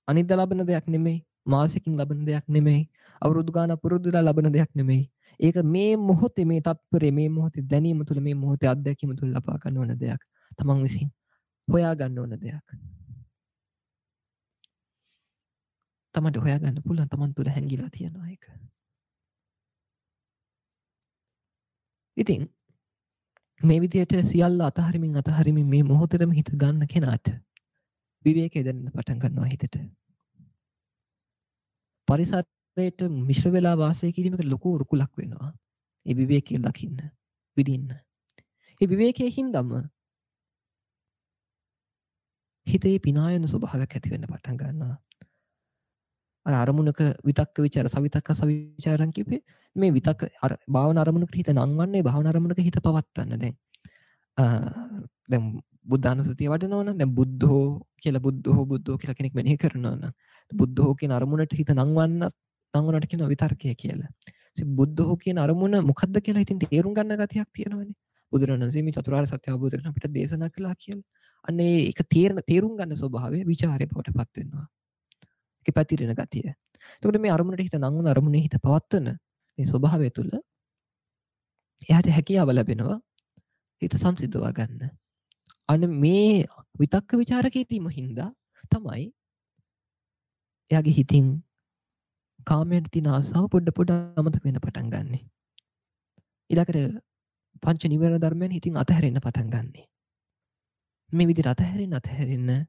A: අනිද්දා ලබන දෙයක් නෙමෙයි, මාසෙකින් ලබන දෙයක් නෙමෙයි, අවුරුදු ගාන පුරුදුලා ලබන දෙයක් නෙමෙයි. ඒක මේ මොහොතේ මේ තත්පරේ මේ මොහොතේ දැනීම තුළ මේ මොහොතේ අත්දැකීම තුළ ලබා ගන්න ඕන දෙයක්. තමන් විසින් හොයා ගන්න ඕන දෙයක්. තමන්ට හොයා ගන්න පුළුවන් තමන් තුළ හැංගිලා තියෙනවා ඒක. ඉතින් මේ විදිහට සියල්ල අතහරිමින් මේ මොහොතේම හිත ගන්න කෙනාට විවේකය දැනෙන්න පටන් ගන්නවා හිතට. පරිසරයට මිශ්‍ර වෙලා වාසය කිරීමක ලොකු රුකුලක් වෙනවා. ඒ විවේකයේ දකින්න, විඳින්න. ඒ විවේකයේ හින්දාම හිතේ පිනායන ස්වභාවයක් ඇති වෙන්න පටන් ගන්නවා. අර අරමුණක විතක්ක විචාර සවිතක්ක සවිචාරම් කිව්වේ මේ විතක්ක අර භාවනා අරමුණකට හිත නංවන්නේ භාවනා අරමුණක හිත පවත්වන්න. දැන් බුද්ධානුස්සතිය වඩනවනම් දැන් බුද්ධෝ කියලා කෙනෙක් මෙනෙහි කරනවා නම් බුද්ධෝ කියන අරමුණට හිත නංවන්නට කියන විතර්කය කියලා. ඉතින් බුද්ධෝ කියන අරමුණ මොකද්ද කියලා ඉතින් තේරුම් ගන්න ගතියක් තියෙනවනේ. බුදුරණන්සේ මේ චතුරාර්ය සත්‍ය අවබෝධ කරගෙන අපිට දේශනා කළා කියලා. අන්න ඒක තේරුම් ගන්න ස්වභාවය ਵਿਚාරය බවට පත් වෙනවා. ඒක පැතිරෙන ගතිය. එතකොට මේ අරමුණට හිත නංවන අරමුණේ හිත පවත්වන මේ ස්වභාවය තුළ එයාට හැකියාව ලැබෙනවා හිත සංසිඳවා ගන්න. අන්න මේ විතක්ක ਵਿਚාර කිරීම හින්දා තමයි එයාගේ හිතින් කාමයට තියෙන ආසාව පොඩ අමතක වෙන්න පටන් ගන්නෙ. ඊළඟට පංච නිවන ධර්මයන් හිතින් අතහැරෙන්න පටන් ගන්නෙ. මේ විදිහට අතහැරෙන්න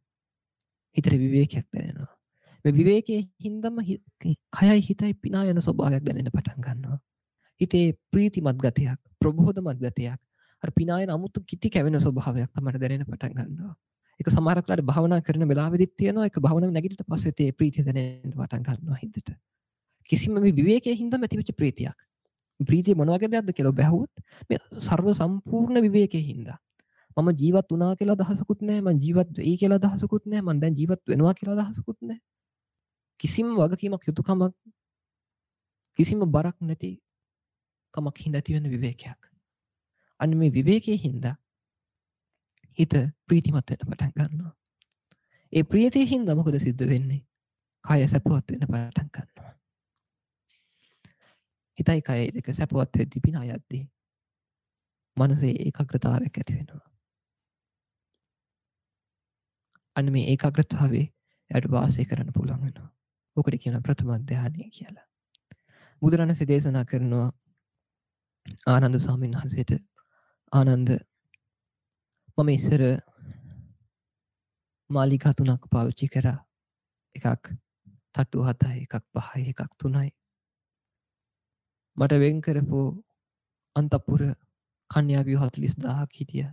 A: හිතේ විවේකයක් දැනෙනවා. මේ විවේකයේ හින්දාම කයයි හිතයි පිනා යන ස්වභාවයක් දැනෙන්න පටන් ගන්නවා. හිතේ ප්‍රීතිමත් ගතියක්, ප්‍රබෝධමත් ගතියක්, අර පිනා යන අමුතු කිති කැවෙන ස්වභාවයක් තමයි දැනෙන්න පටන් ගන්නවා. ඒක සමහර වෙලාවට භාවනා කරන වෙලාවෙදිත් තියෙනවා. ඒක භාවනාව නැගිටිට පස්සේ තේ ප්‍රීතිය දැනෙන්න පටන් ගන්නවා හිතට. කිසිම මේ විවේකයේ හින්දාම ඇතිවෙච්ච ප්‍රීතියක්. ප්‍රීතිය මොන වගේ දෙයක්ද කියලා ඔබ අහුවොත් මේ සර්ව සම්පූර්ණ විවේකයේ හින්දා. මම ජීවත් වුණා කියලා අදහසකුත් නැහැ, මම ජීවත් වෙයි කියලා අදහසකුත් නැහැ, මම දැන් ජීවත් වෙනවා කියලා අදහසකුත් නැහැ. කිසිම වගකීමක් යුතුයකමක් කිසිම බරක් නැති කමක් හින්දා තියෙන විවේකයක්. අන්න මේ විවේකයේ හින්දා හිත ප්‍රීතිමත් වෙන්න පටන් ගන්නවා. ඒ ප්‍රීතිය හින්දා මොකද සිද්ධ වෙන්නේ? කය සැපවත් වෙන්න පටන් ගන්නවා. හිතයි කයයි දෙක සැපවත් වෙද්දී පිනා යද්දී මනසේ ඒකාග්‍රතාවයක් ඇති වෙනවා. අන්න මේ ඒකාග්‍රතාවේ යට වාසය කරන්න පුළුවන් වෙනවා. ඔකට කියන ප්‍රථම ධානය කියලා. බුදුරණසේ දේශනා කරනවා ආනන්ද ස්වාමීන් වහන්සේට, ආනන්ද මම ඉස්සර මාලිකා 3ක් පාවිච්චි කරා. එකක් තට්ටු 7යි, එකක් 5යි, එකක් 3යි. මට වෙන් කරපු අන්තපුර කන්‍යාවියෝ 40000ක් හිටියා.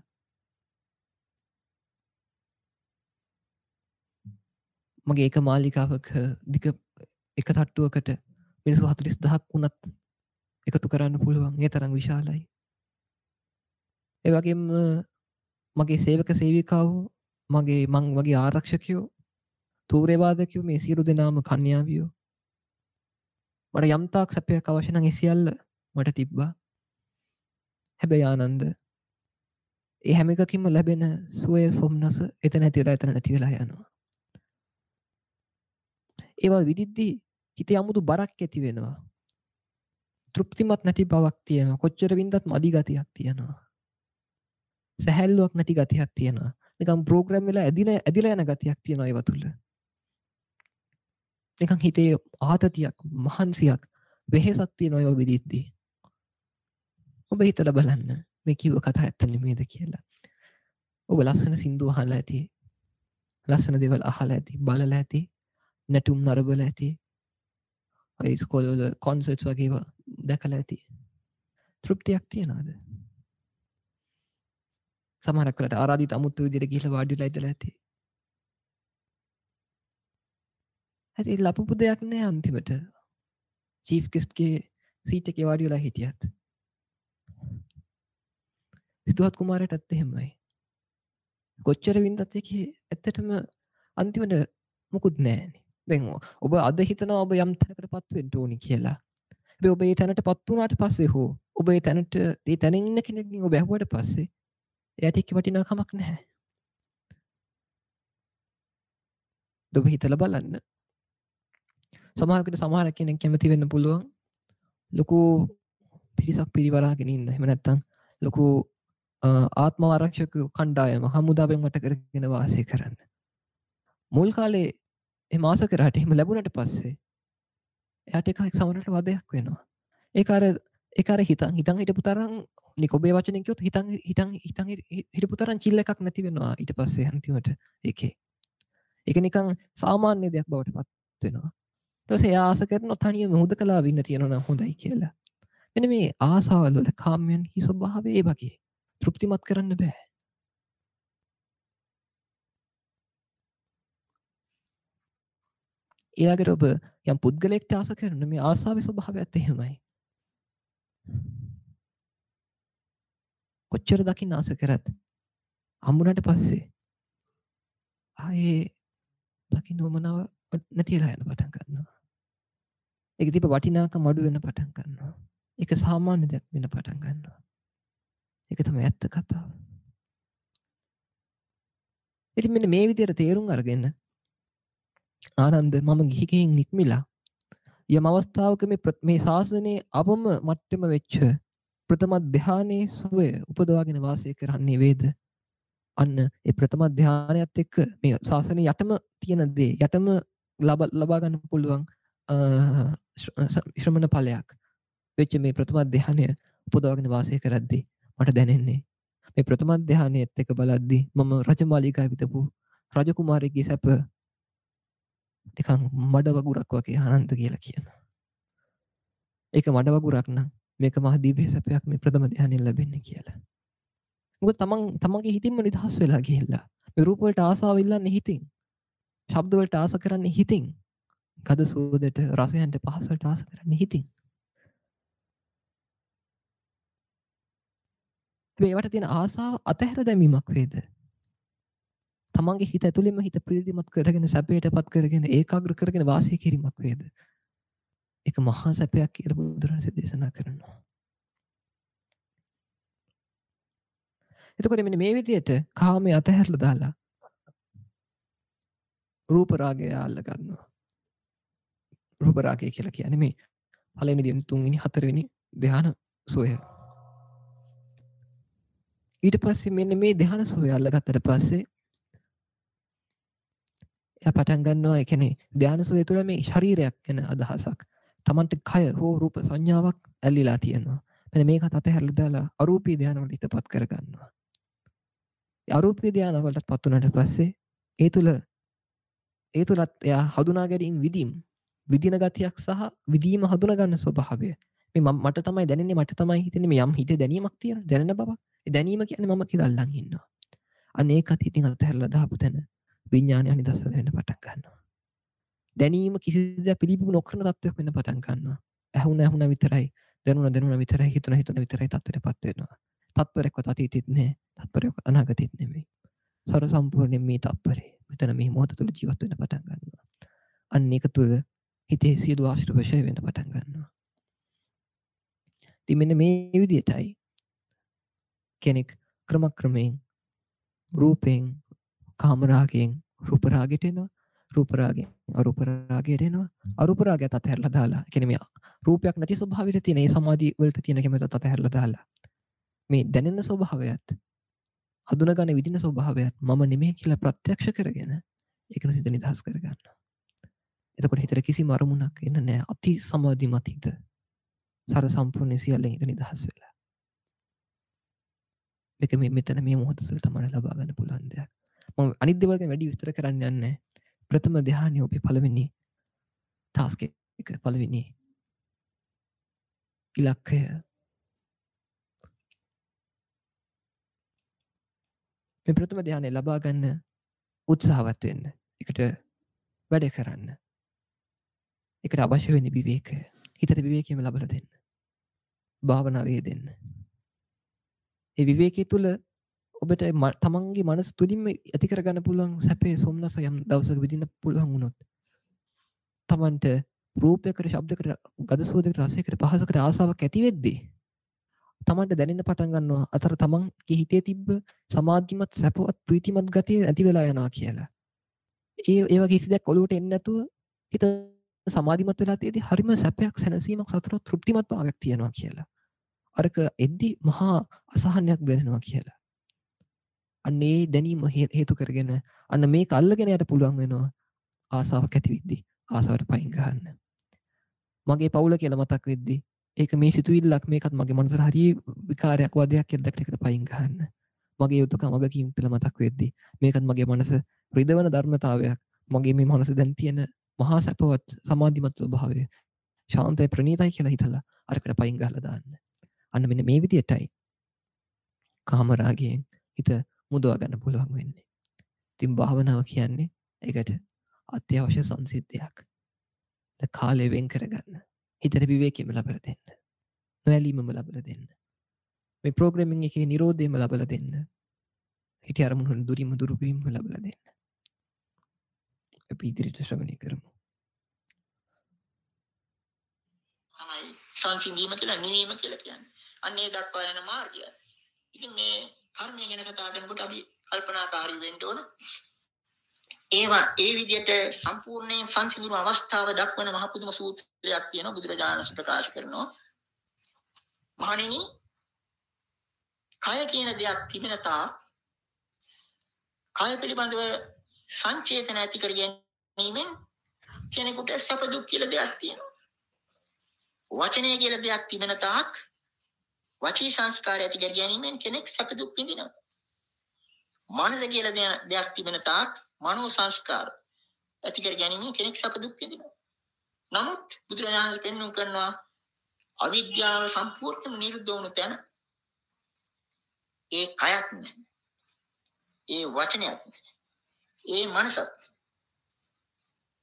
A: මගේ එක මාලිකාවක දිග එක තට්ටුවකට මිනිස්සු 40000ක් වුණත් එකතු කරන්න පුළුවන්. ඒ තරම් විශාලයි. ඒ වගේම මගේ සේවක සේවිකාවෝ, මං වගේ ආරක්ෂකයෝ, තූරේ වාදකයෝ මේ සියලු දෙනාම කන්‍යාවියෝ. මට යම් තාක් සැපයක් අවශ්‍ය නම් ඒ සියල්ල මට තිබ්බා. හැබැයි ආනන්ද ඒ හැම එකකින්ම ලැබෙන සුවය සොම්නස එතන නැති වෙලා යනවා. ඒවා විදිද්දී හිතේ අමුතු බරක් ඇති වෙනවා. තෘප්තිමත් නැති බවක් තියෙනවා. කොච්චර වින්දත් මදි ගතියක් තියෙනවා. සැහැල්ලුවක් නැති ගතියක් තියෙනවා. නිකම් ප්‍රෝග්‍රෑම් වෙලා ඇදිලා යන ගතියක් තියෙනවා ඒව තුල. නිකන් හිතේ ආතතියක් මහන්සියක් වෙහෙසක් තියෙනවා ඔය විදිහදී. ඔබ හිතලා බලන්න මේ කිව්ව කතා ඇත්ත නෙමෙයිද කියලා. ඔබ ලස්සන සින්දු අහලා ඇති. ලස්සන දේවල් අහලා ඇති, බලලා ඇති, නැටුම් නරඹලා ඇති. ඔය ඉස්කෝලේ වල කොන්සර්ට්ස් වගේ ඒවා දැකලා ඇති. තෘප්තියක් තියනවාද? සමහරක් වෙලාවට ආරාධිත අමුතු විදිහට ගිහිල්ලා වාඩි වෙලා ඉඳලා ඇති. ඇයි ලපපු දෙයක් නෑ අන්තිමට. චීෆ් ගෙස්ට්ගේ සීට් එකේ වාඩි වෙලා හිටියත්. සිතුවත් කුමාරයටත් එහෙමයි. කොච්චර වින්දත් එකේ ඇත්තටම අන්තිමට මොකුත් නෑනේ. දැන් ඔබ අද හිතනවා ඔබ යම් තැනකටපත් වෙන්න ඕනි කියලා. හැබැයි ඔබ ඒ තැනටපත් වුණාට පස්සේ හෝ ඔබ ඒ තැනින් ඉන්න කෙනෙක්ගෙන් ඔබ ඇහුවට පස්සේ එයාට ඒක වටිනාකමක් නැහැ. ඔබ හිතලා බලන්න. සමහරකට සමහර කෙනෙක් කැමති වෙන්න පුළුවන් ලොකු පිරිසක් පිරිවරාගෙන ඉන්න. එහෙම නැත්නම් ලොකු ආත්ම ආරක්ෂක කණ්ඩායම හමුදාවෙන් වට කරගෙන වාසය කරන්න. මුල් කාලේ එහෙම ආස කරාට එහෙම ලැබුණට පස්සේ එයාට ඒක සමහරට වදයක් වෙනවා. ඒක අර හිතන් හිටපු තරම් නික ඔබේ වචනෙන් කිව්වොත් හිතන් හිටපු තරම් චිල් එකක් නැති වෙනවා ඊට පස්සේ අන්තිමට ඒකේ. ඒක නිකන් සාමාන්‍ය දෙයක් බවට පත් වෙනවා. ඊට පස්සේ එයා ආස කරන තනියම හුදකලාව ඉන්න තියෙනවා නම් හොඳයි කියලා. මෙන්න මේ ආසාවල වල කාමයන් හි ස්වභාවය ඒ වගේ. තෘප්තිමත් කරන්න බෑ. ඊළඟට ඔබ යම් පුද්ගලයෙක්ට ආස කරන මේ ආසාවේ ස්වභාවයත් එහෙමයි. කොච්චර දකින්න ආස කරත් හම්බුනට පස්සේ ආයේ දකින්න උමනාව නැතිලා යන පටන් ගන්නවා. ඒක තිබ්බ වටිනාකම අඩු වෙන පටන් ගන්නවා. ඒක සාමාන්‍ය දෙයක් වෙන පටන් ගන්නවා. ඒක තමයි ඇත්ත කතාව. ඉතින් මෙන්න මේ විදිහට තේරුම් අරගෙන ආනන්ද මම ගිහිගෙන් නික්මිලා යම් අවස්ථාවක මේ ශාසනයේ අවම මට්ටම වෙච්ච ප්‍රථම ධානයේ සුවය උපදවාගෙන වාසය කරන්නේ වේද? අන්න ඒ ප්‍රථම ධානයත් එක්ක මේ ශාසනයේ යටම තියෙන දේ යටම ලබා ගන්න පුළුවන් ශ්‍රමණ ඵලයක් වෙච්ච මේ ප්‍රථම ධානය උපදවාගෙන වාසය කරද්දී මට දැනෙන්නේ මේ ප්‍රථම ධානයත් එක්ක බලද්දී මම රජමාලිගාවේ විතපු රජ කුමාරයෙක්ගේ සැප නිකන් මඩ වගුරක් වගේ ආනන්ද කියලා කියනවා. ඒක මඩ වගුරක් නම් මේක මහ දීපේ සැපයක් මේ ප්‍රථම ධානයෙන් ලැබෙන්නේ කියලා. මොකද තමන්ගේ හිතින්ම නිදහස් වෙලා ගිහිල්ලා මේ රූප වලට ආසාව ඉල්ලන්නේ හිතින්. ශබ්ද වලට ආස කරන්නේ හිතින්. ගඳ සුවඳට රසයන්ට පහස වලට ආස කරන්නේ හිතින්. මේවට තියෙන ආසාව අතහැර දැමීමක් වේද? තමන්ගේ හිත ඇතුළෙම හිත ප්‍රීතිමත් කරගෙන සැපයටපත් කරගෙන ඒකාග්‍ර කරගෙන වාසය කිරීමක් වේද? ඒක මහා සැපයක් කියලා බුදුරජාණන් දේශනා කරනවා. එතකොට මෙන්න මේ විදිහට කාමයේ අතහැරලා දාලා රූප රාගය අල්ල ගන්නවා. රූප රාගය කියලා කියන්නේ මේ පළවෙනි දින තුන්වෙනි හතරවෙනි ධ්‍යාන සෝය. ඊට පස්සේ මෙන්න මේ ධ්‍යාන සෝය අල්ලගත්තට පස්සේ එයා පටන් ගන්නවා ඒ කියන්නේ ධ්‍යාන සෝය තුළ මේ ශරීරයක් ගැන අදහසක්. තමන්ට කය හෝ රූප සංඥාවක් ඇල්ලිලා තියෙනවා. මෙන්න මේකත් අතහැරලා දාලා අරූපී ධ්‍යාන වලට හිතපත් කර ගන්නවා. අරූපී ධ්‍යාන වලට පත් වුණාට පස්සේ ඒ තුලත් එයා හඳුනා ගැනීම විදින ගතියක් සහ විදීම හඳුනා ගන්න ස්වභාවය. මේ මට තමයි දැනෙන්නේ මට තමයි හිතෙන්නේ මේ යම් හිතේ දැනීමක් තියෙන දැනෙන බවක්. ඒ දැනීම කියන්නේ මම කියලා අල්ලන් ඉන්නවා. අන්න ඒකත් හිතින් අතහැරලා දාපු තැන විඥානය නිදර්ශන වෙන්න පටන් ගන්නවා. දැනීම කිසිදා පිළිබිඹු නොකරන තත්වයක් වෙන්න පටන් ගන්නවා. ඇහුණ විතරයි දැනුණ විතරයි හිතුණ විතරයි තත්වෙටපත් වෙනවා. තත්පරයක්වත් අතීතෙත් නෑ. තත්පරයක් අනාගතෙත් නෙමෙයි. සර සම්පූර්ණයෙන් මේ තත්පරේ මෙතන මේ මොහොත තුල ජීවත් වෙන්න පටන් ගන්නවා. අන්න ඒක තුල හිතේ සියලු ආශ්‍රව ෂය වෙන්න පටන් ගන්නවා. ඉතින් මෙන්න මේ විදිහටයි කෙනෙක් ක්‍රමයෙන් රූපයෙන් කාම රාගයෙන් රූප රාගයට එනවා. රූප රාගයෙන් අරූප රාගයට එනවා. අරූප රාගයත් අතහැරලා දාලා කියන්නේ මේ රූපයක් නැති ස්වභාවයට තියෙන ඒ සමාධි වලට තියෙන කැමැත්තත් අතහැරලා දාලා මේ දැනෙන ස්වභාවයත් හඳුනගන්න විදින ස්වභාවයත් මම නෙමෙයි කියලා ප්‍රත්‍යක්ෂ කරගෙන ඒක නිසිත නිදහස් කර ගන්නවා. එතකොට හිතට කිසිම අරමුණක් එන්නේ නැහැ. අති සමාධිමත් හිත. සර සම්පූර්ණ සියල්ලෙන් හිත නිදහස් වෙලා. මේක මෙතන මේ මොහොත තුළ තමයි ලබා ගන්න පුළුවන් දෙයක්. මම අනිත් දේවල් ගැන වැඩි විස්තර කරන්න යන්නේ නැහැ. ප්‍රථම ධ්‍යානය ඔබේ පළවෙනි ටාස්ක් එක පළවෙනි ඉලක්කය. මේ ප්‍රථම ධ්‍යානය ලබා ගන්න උත්සාහවත් වෙන්න. ඒකට වැඩ කරන්න. ඒකට අවශ්‍ය වෙන විවේකය. හිතට විවේකයම ලබලා දෙන්න. භාවනාවේ දෙන්න. ඒ විවේකයේ තුල ඔබට තමන්ගේ මනස තුලින්ම ඇති කරගන්න පුළුවන් සැපේ සොම්නස යම් දවසක විඳින්න පුළුවන් වුණොත් තමන්ට රූපයකට, ශබ්දයකට, ගඳ සුවඳකට, රසයකට, පහසකට ආසාවක් ඇති වෙද්දී තමන්ට දැනෙන්න පටන් ගන්නවා අතර තමන්ගේ හිතේ තිබ්බ සමාධිමත් සැපවත් ප්‍රීතිමත් ගතිය නැති වෙලා යනවා කියලා. ඒ වගේ කිසි දෙයක් ඔලුවට එන්නේ නැතුව හිත සමාධිමත් වෙලා තියෙදි හරිම සැපයක්, සැනසීමක්, සතුටක්, තෘප්තිමත් භාවයක් තියෙනවා කියලා. අරක එද්දි මහා අසහනයක් දැනෙනවා කියලා. අන්න ඒ දැනීම හේතු කරගෙන අන්න මේක අල්ලගෙන යන්න පුළුවන් වෙනවා ආසාවක් ඇති වෙද්දී. ආසාවට පයින් ගහන්න. මගේ පවුල කියලා මතක් වෙද්දී ඒක මේ සිතුවිල්ලක්, මේකත් මගේ මනසට හරි විකාරයක්, වදයක් කියලා දැක්කට පයින් ගහන්න. මගේ යුතුයකම වගකීම් කියලා මතක් වෙද්දී මේකත් මගේ මනස රිදවන ධර්මතාවයක්. මගේ මේ මනස දැන් තියෙන මහා සැපවත් සමාධිමත් ස්වභාවය ශාන්තයි ප්‍රණීතයි කියලා හිතලා අරකට පයින් ගහලා දාන්න. අන්න මෙන්න මේ විදියටයි කාමරාගයෙන් හිත මුදවා ගන්න පුළුවන් වෙන්නේ. ඉතින් භාවනාව කියන්නේ ඒකට අත්‍යවශ්‍ය සංසිද්ධියක්. කාලය වෙන් කරගන්න. හිතට විවේකීම ලබලා දෙන්න. නොඇලීමම ලබලා දෙන්න. මේ ප්‍රෝග්‍රෑමින් එකේ නිරෝධයම ලබලා දෙන්න. හිත අරමුණු දුරිම දුරුවීම ලබලා දෙන්න. අපි ඉදිරියට ශ්‍රවණය කරමු.
B: තමයි සංසිඳීම කියලා, නිවීම කියලා කියන්නේ. අන්න ඒ දක්වා යන මාර්ගය. ඉතින් මේ කර්මය ගැන කතා කරනකොට අපි කල්පනාකාරී වෙන්න ඕන. ඒ විදිහට සම්පූර්ණයෙන් සංසිඳුණු අවස්ථාව දක්වන මහ පුදුම සූත්‍රයක් තියෙනවා. බුදුරජාණන් වහන්සේ ප්‍රකාශ කරනවා. මහණෙනි, කය කියන දෙයක් තිබෙන තාක් කය පිළිබඳව සංචේතන ඇති කර ගැනීමෙන් කෙනෙකුට සැප දුක් කියලා දෙයක් තියෙනවා. වචනය කියලා දෙයක් තිබෙන තාක් වචී සංස්කාරය ඇති කර ගැනීමෙන් කෙනෙක් සැප දුක් විඳිනවා. මනස කියලා දෙයක් තිබෙන තාක් මනෝ සංස්කාර ඇති කර ගැනීමෙන් කෙනෙක් සැප දුක් විඳිනවා. නමුත් බුදුරජාණන් පෙන්වුම් කරනවා අවිද්‍යාව සම්පූර්ණයෙන්ම නිරුද්ධ වුණු තැන ඒ කයක් නැහැ. ඒ වචනයක් නැහැ. ඒ මනසක්.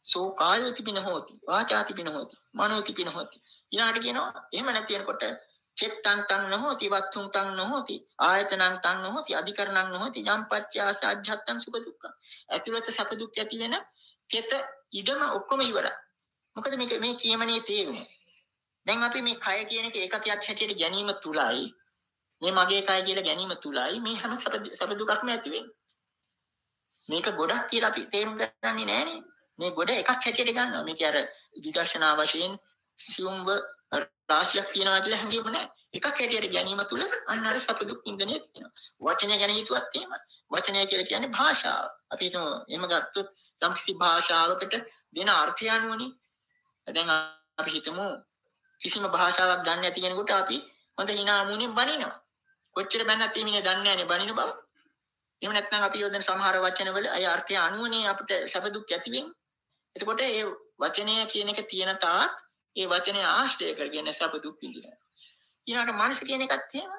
B: සෝ කායෝ තිබින හොති, වාචා තිබින හොති, මනෝ තිබින හොති. ඊළාට කියනවා එහෙම නැති වෙනකොට චෙත්තං තං නොහොති, වත්තුං තං නොහොති, ආයතනං තං නොහොති, අධිකරණං නොහොති, යම්පච්චාස අජ්ජත්තං සුඛ දුක්ඛ. ඇතුළත සැප දුක් ඇති වෙන කෙත ඉඩම ඔක්කොම ඉවරයි. මොකද මේ කියමනේ තේරුම. දැන් අපි මේ කය කියන එක ඒකකයක් හැටියට ගැනීම තුලයි, මේ මගේ කය කියලා ගැනීම තුලයි මේ හැම සැප දුකක්ම ඇති වෙන්නේ. මේක ගොඩක් කියලා අපි තේරුම් ගන්නේ නැහැ. මේ ගොඩ එකක් හැටියට ගන්නවා. මේක අර විදර්ශනා වශයෙන් සියුම්ව රාශියක් තියනවා කියලා හැංගීම නැහැ. එකක් හැටියට ගැනීම තුල අන්න අර සැප දුක් ඉන්දනේ තියෙනවා. වචනය ගැන හිතුවත් එහෙම. වචනය කියලා කියන්නේ භාෂාව. අපි හිතමු එහෙම ගත්තොත් යම් කිසි භාෂාවකට දෙන අර්ථය අනුවනේ. දැන් අපි හිතමු කිසිම භාෂාවක් දන්නේ නැති කෙනෙකුට අපි හොඳ හිනාමුණින් බනිනවා. කොච්චර බැන්නත් එමිනේ දන්නේ නැහැනේ බනින බව. එහෙම නැත්නම් අපි යොදන සමහර වචනවල අය අර්ථය අනුවනේ අපිට සැප දුක් ඇති වෙන්නේ. එතකොට ඒ වචනය කියන එක තියෙන තාක් ඒ වචනය ආශ්‍රය කරගෙන සැප දුක් විඳිනවා. ඊළඟට මනස කියන එකත් එහෙම.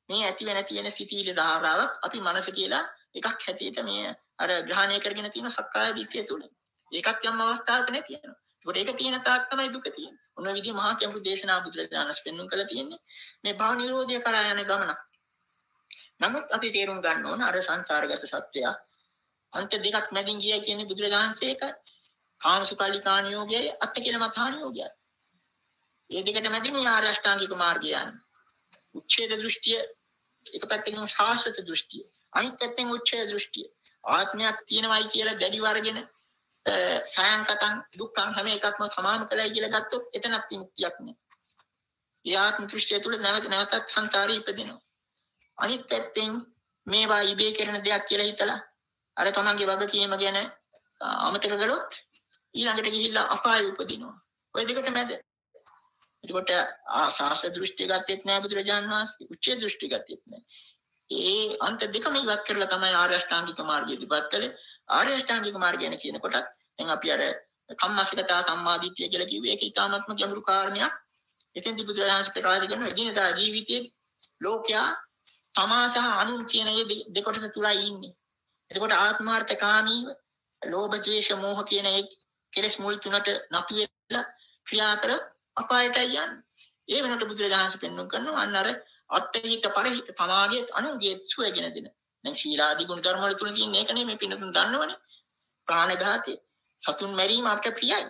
B: මේ ඇති වෙන තියෙන සිතිවිලි ධාරාවක් අපි මනස කියලා එකක් හැටියට මේ අර ග්‍රහණය කරගෙන තියෙන සක්කාය දිට්ඨිය තුල. ඒකත් යම් අවස්ථාවක නැති වෙනවා. ඒකට ඒක තියෙන තාක් තමයි දුක තියෙන්නේ. ඔන්න ඔය විදිහ මහා කැඹුරු දේශනා බුදුරජාණන් වහන්සේ පෙන්වන්න කළා තියෙන්නේ මේ භව නිරෝධය කරා යන ගමනක්. නමුත් අපි තේරුම් ගන්න ඕන අර සංසාරගත සත්‍යය අන්ත දෙකක් මැදින් ගියයි කියන්නේ බුදුරජාණන්සේ ඒක කාමසුකල්ලිකාණ යෝගයයි අත්තිකිලමතාණ යෝගයයි. මේ දෙකට මැදින් මේ ආර්ය අෂ්ටාංගික මාර්ගය යන්නේ. උච්ඡේද දෘෂ්ටිය එක පැත්තකින් ශාස්ත්‍ර දෘෂ්ටිය, අනිත් පැත්තෙන් උච්ඡේද දෘෂ්ටිය. ආත්මයක් තියෙනවයි කියලා දැඩිව අරගෙන සයන්කතං දුක්ඛං හැම එකක්ම සමාන කළයි කියලා ගත්තොත් එතනක් විමුක්තියක් නෑ. ඒ ආත්ම දෘෂ්ටිය තුළ නැවතත් සංසාරේ ඉපදිනවා. අනිත් පැත්තෙන් මේවා ඉබේ කරන දෙයක් කියලා හිතලා අර තමන්ගේ වගකීම ගැන අමතක කළොත් ඊළඟට ගිහිල්ලා අපායෙ උපදිනවා. ඔය දෙකට මැද. එතකොට ආසාස දෘෂ්ටි ගත්තෙත් නෑ බුදුරජාණන් වහන්සේ. උච්චේ දෘෂ්ටි ගත්තෙත් නෑ. ඒ අන්ත දෙකම ඉවත් කරලා තමයි ආර්ය අෂ්ටාංගික මාර්ගය ඉදිරිපත් කළේ. ආර්ය අෂ්ටාංගික මාර්ගය කියනකොට දැන් අපි අර කම්මසිකතා සම්මාදිට්ඨිය කියලා කිව්වේ ඒක ඊටාත්ම ගැඹුරු කාරණයක්. එතෙන්දී බුදුරජාණන් ප්‍රකාශ කරන එදිනදා ජීවිතයේ ලෝකයා තමා සහ අනුන් කියන මේ දෙකොටස තුලයි ඉන්නේ. එතකොට ආත්මාර්ථකාමීව ලෝභ ද්වේෂ මෝහ කියන ඒ කෙලෙස් මුල් තුනට නතු වෙලා ක්‍රියා කර අපායට යන්නේ. ඒ වෙනකොට බුදුරජාණන් පෙන්වන්න කරනවා අන්න අර අත්හිත පරිහිත තමාගේ අනුන්ගේ සුවගෙන දෙන. දැන් ශීලාදී ගුණ ධර්ම වල තුන තියෙන එක නේ මේ පින්නතුන් දන්නවනේ. ප්‍රාණඝාතය, සතුන් මැරීම අපට ප්‍රියයි.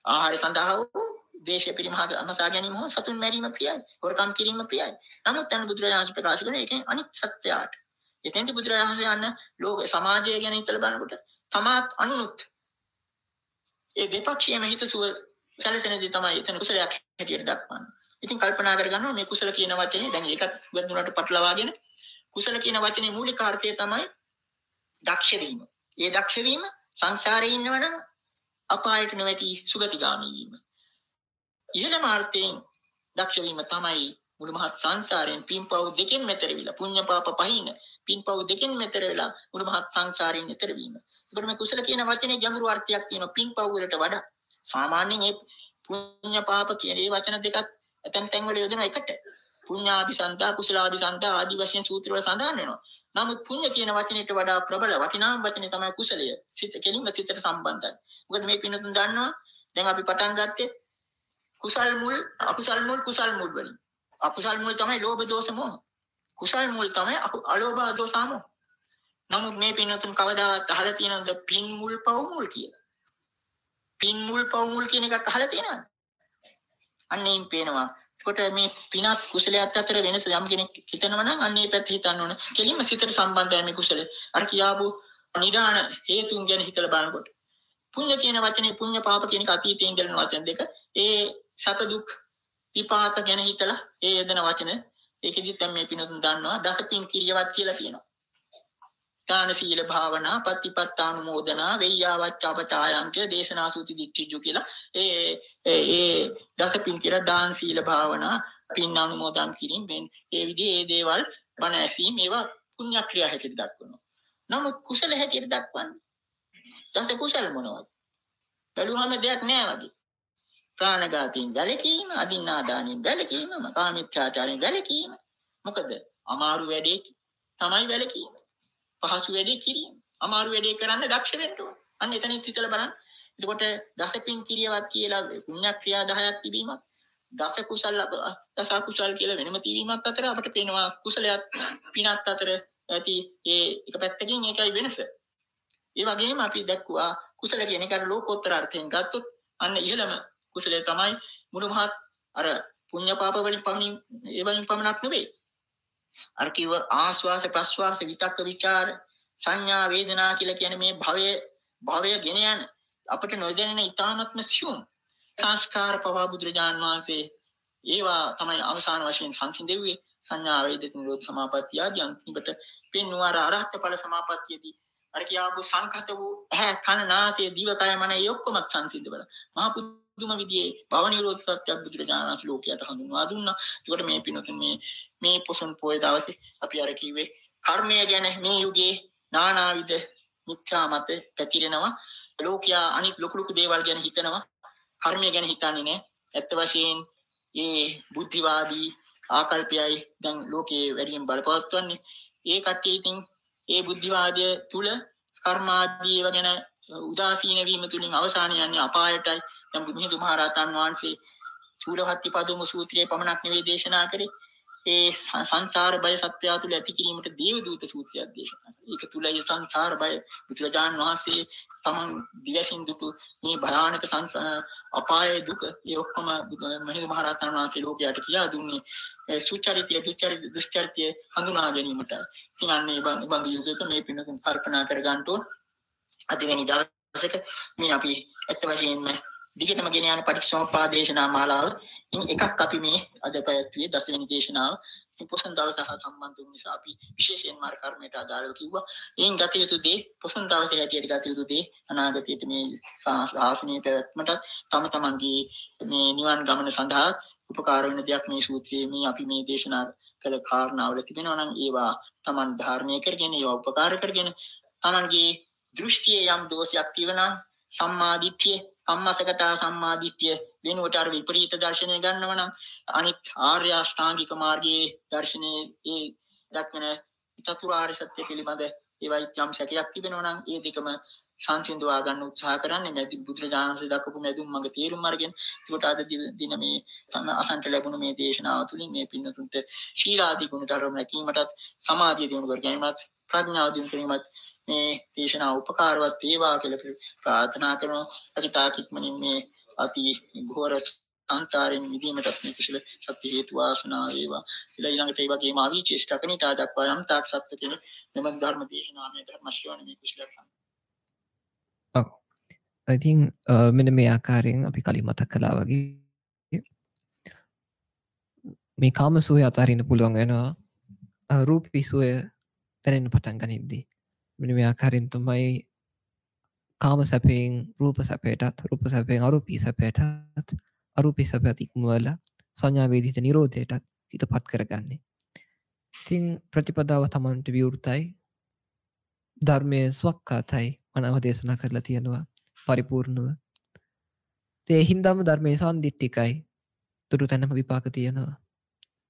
B: ආහාර සඳහා වූ දේශය පිරිමහා ගැනීම හෝ සතුන් මැරීම ප්‍රියයි. හොරකම් කිරීම ප්‍රියයි. නමුත් අන්න බුදුරජාණන් ප්‍රකාශ කරන එකෙන් අනිත් සත්‍යයට. එතෙන්දී බුදුරජාණන් යන ලෝක සමාජය ගැන හිතලා බලනකොට තමාත් අනුත් ඒ දෙපක්ෂයේම හිතසුව සැලසෙනදී තමයි එතන කුසලයක් හැටියට දක්වන්නේ. ඉතින් කල්පනා කරගන්නවා මේ කුසල කියන වචනේ දැන් ඒකත් වැදුනට පටලවාගෙන කුසල කියන වචනේ මූලික අර්ථය තමයි දක්ෂ වීම. ඒ දක්ෂ වීම සංසාරේ ඉන්නවනම් අපායට නොවැටි සුගතිගාමී වීම. ඊළම අර්ථයෙන් දක්ෂ වීම තමයි මුළු මහත් සංසාරයෙන් පින්පව් දෙකෙන් මෙතර වෙලා පුණ්‍ය පාප පහින පින්පව් දෙකෙන් මෙතර වෙලා මුළු මහත් සංසාරයෙන් එතර වීම. ඒකට මේ කුසල කියන වචනේ ගැඹුරු අර්ථයක් තියෙනවා පින්පව් වලට වඩා. සාමාන්‍යයෙන් මේ පුණ්‍ය පාප කියන මේ වචන දෙකත් ඇතැම් තැන් වල යොදන එකට. පුඤ්ඤාභිසන්තා කුසලාභිසන්තා ආදී වශයෙන් සූත්‍ර වල සඳහන් වෙනවා. නමුත් පුණ්‍ය කියන වචනයට වඩා ප්‍රබල වටිනාම වචනේ තමයි කුසලය. සිත කෙලින්ම සිතට සම්බන්ධයි. මොකද මේ පින්නතුන් දන්නවා දැන් අපි පටන් ගත්තේ කුසල් මුල් අකුසල් මුල් කුසල් මුල් වලින්. අකුසල් මුල් තමයි ලෝභ දෝෂ මොහ. කුසල් මුල් තමයි අලෝභ දෝෂ මොහ. නමුත් මේ පින්නතුන් කවදාවත් අහලා තියෙනවද පින් මුල් පව් මුල් කියලා? පින් මුල් පව් මුල් කියන එකක් අහලා තියෙනවද? අන්නේම පේනවා. කොට මේ පිනත් කුසලයක් අතර වෙනස යම් කෙනෙක් හිතනවා නම් අන්න ඒ පැත්ත හිතන්න ඕන. කෙලින්ම සිතට සම්බන්ධයි මේ කුසලය. අර කියාපු නිදාන හේතුන් ගැන හිතලා බලනකොට. පුණ්‍ය කියන වචනේ පුණ්‍ය පාප කියන එක අතීතයෙන් ගැලන වචන දෙක. ඒ සත දුක් විපාක ගැන හිතලා ඒ යදන වචන ඒකෙදිත් මේ පිනතුන් දන්නවා දසපින් කිරියවත් කියලා කියනවා. දාන සීල භාවනා පත්තිපත්තානුමෝදනා වෙය්‍යාවච්චාපචායං කියලා දේශනා සූති දික්ඛිජු කියලා ඒ දසපින් කියලා දාන සීල භාවනා පින් අනුමෝදන් කිරීම මේ විදිහේ ඒ දේවල් බණ ඇසීම ඒවා පුණ්‍ය ක්‍රියා හැටියට දක්වනවා. නමුත් කුසල හැටියට දක්වන්නේ දස කුසල මොනවද? බැලුවම දෙයක් නෑ වගේ. ප්‍රාණඝාතයෙන් වැළකීම, අදින්නාදානෙන් වැළකීම, කාමීච්ඡාචාරයෙන් වැළකීම. මොකද අමාරු වැඩේ තමයි වැළකීම. පහසු වැඩේ කිරීම. අමාරු වැඩේ කරන්න දක්ෂ වෙන්න ඕන. අන්න එතනින් හිතලා බලන්න. එතකොට දසපින් කිරියවත් කියලා පුණ්‍ය ක්‍රියා 10ක් තිබීමක්, දස කුසල දස කුසල කියලා වෙනම තිබීමක් අතර අපිට පේනවා කුසලයක් පිනත් අතර ඇති ඒ එක පැත්තකින් ඒකයි වෙනස. ඒ වගේම අපි දැක්කුවා කුසල කියන එක ලෝකෝත්තර අර්ථයෙන් ගත්තොත් අන්න ඉහළම කුසලය තමයි මුළු මහත් අර පුණ්‍ය පාප වලින් පමණින් ඒ වලින් පමණක් නෙවෙයි. අර කිව්ව ආස්වාස ප්‍රස්වාස විතක්ක විචාර සංඥා වේදනා කියලා කියන මේ භවය ගෙන යන අපිට නොදැනෙන ඊ타ත්ම සියුම් සංස්කාර පවා බුදුරජාන් වහන්සේ ඒවා තමයි අවසාන වශයෙන් සංසිඳෙව්වේ සංඥා වේදිත නිරෝධ සමාපත්තිය ආදී අන්තිමට පින්නුවර අරහත් ඵල සමාපත්තියදී අර කියාපු සංකත වූ ඇහැ කන නාසය දිව කය මන ඒ ඔක්කොම සංසිඳ බල මහා පුදුම විදියේ භව නිරෝධ සත්‍ය බුදුරජාණන් වහන්සේ ලෝකයට හඳුන්වා දුන්නා. ඒකට මේ පිනතුන් මේ පොසොන් පොය දවසේ අපි අර කිව්වේ කර්මය ගැන මේ යුගයේ නානාවිද මිත්‍යා මත පැතිරෙනවා. ලෝකයා අනිත් ලොකු දේවල් ගැන හිතනවා. කර්මය ගැන හිතන්නේ නැහැ. ඇත්ත වශයෙන් මේ බුද්ධිවාදී ආකල්පයයි දැන් ලෝකයේ වැඩියෙන් බලපවත්වන්නේ. ඒ කට්ටිය ඉතින් ඒ බුද්ධිවාදය තුල කර්මාදී ඒවා ගැන උදාසීන වීම තුලින් අවසාන යන්නේ අපායටයි. දැන් බුදුහිඳු මහ රහතන් වහන්සේ චූලහත්ති පදම සූත්‍රයේ පමණක් නෙවෙයි දේශනා කරේ. ඒ සංසාර බය සත්‍යය තුල ඇති කිරීමට දේවදූත සූත්‍රයක් දේශනා කළා. ඒක තුල ඒ සංසාර බය බුදුරජාන් වහන්සේ තමන් දිවසින් දුටු මේ භයානක අපායේ දුක ඒ ඔක්කොම මහින්ද මහ රහතන් වහන්සේ ලෝකයට කියා දුන්නේ සුචරිතය දුෂ්චරිතය හඳුනා ගැනීමට. ඉතින් අන්නේ බඳු යුගයක මේ පින්නතුන් කල්පනා කර ගන්න ඕන. අද වෙනි දවසක මේ අපි ඇත්ත වශයෙන්ම දිගටම ගෙන යන පටිච්චසමුප්පාද දේශනා මාලාව ඉතින් එකක් අපි මේ අද පැවැත්වුවේ දසවෙනි දේශනාව. ඉතින් පොසොන් දවස හා සම්බන්ධ වූ නිසා අපි විශේෂයෙන් මාර්ග කර්මයට අදාළව කිව්වා. එයින් ගත යුතු දේ පොසොන් දවසේ හැටියට ගත යුතු දේ අනාගතයේ මේ ශාසනීය පැවැත්මට තම තමන්ගේ මේ නිවන් ගමන සඳහා උපකාර වෙන දෙයක් මේ සූත්‍රයේ මේ අපි මේ දේශනා කළ කාරණාවල තිබෙනවා නම් ඒවා තමන් ධාරණය කරගෙන ඒවා උපකාර කරගෙන තමන්ගේ දෘෂ්ටියේ යම් දෝෂයක් තිබෙනවා සම්මාදිට්ඨිය සම්මාසගතා සම්මාදිට්ඨිය වෙනුවට අර විපරීත දර්ශනය ගන්නව නම් අනිත් ආර්ය අෂ්ටාංගික මාර්ගයේ දර්ශනයේ ඒ දක්වන චතුරාර්ය සත්‍ය පිළිබඳ ඒවයි යම් සැකයක් තිබෙනවා නම් ඒ දෙකම සංසිඳවා ගන්න උත්සාහ කරන්නේ නැති බුදුරජාණන් වහන්සේ දක්වපු මැදුම් මඟ තේරුම් අරගෙන ඒකට අද දින මේ අසන්ට ලැබුණු මේ දේශනාව තුළින් මේ පින්නතුන්ට ශීලාදී ගුණ ධර්ම රැකීමටත් සමාධිය දිනු කර ගැනීමත් ප්‍රඥාව දිනු කිරීමත් මේ දේශනාව උපකාරවත් වේවා කියලා ප්‍රාර්ථනා කරනවා. අතිතාක් ඉක්මනින් මේ අති घोर සංසාරයෙන් මිදීමටත් මේ කුසල ශක්තිය හේතු වාසනා වේවා. ඊළඟට ඒ වගේම අවීචේෂ්ඨ කනිතා දක්වා යම් තාක් සත්‍ය කියන මෙම ධර්ම දේශනාවේ ධර්ම ශ්‍රවණ මේ කුසල
A: ඉතින් මෙන්න මේ ආකාරයෙන් අපි කලින් මතක් කළා වගේ මේ කාම සුවය අතහරින්න පුළුවන් වෙනවා රූපී සුවය දැනෙන්න පටන් ගනිද්දී. මෙන්න මේ ආකාරයෙන් තමයි කාම සැපයෙන් රූප සැපයටත් රූප සැපයෙන් අරූපී සැපයටත් අරූපී සැපයත් ඉක්මවලා සංඥා වේදිත නිරෝධයටත් හිතපත් කරගන්නේ. ඉතින් ප්‍රතිපදාව තමන්ට විවෘතයි ධර්මයේ ස්වක්කාතයි මනව දේශනා කරලා තියෙනවා පරිපූර්ණව. ඒ හින්දාම ධර්මයේ සම්දිට්ඨිකයි දුරු තැනම විපාක තියෙනවා.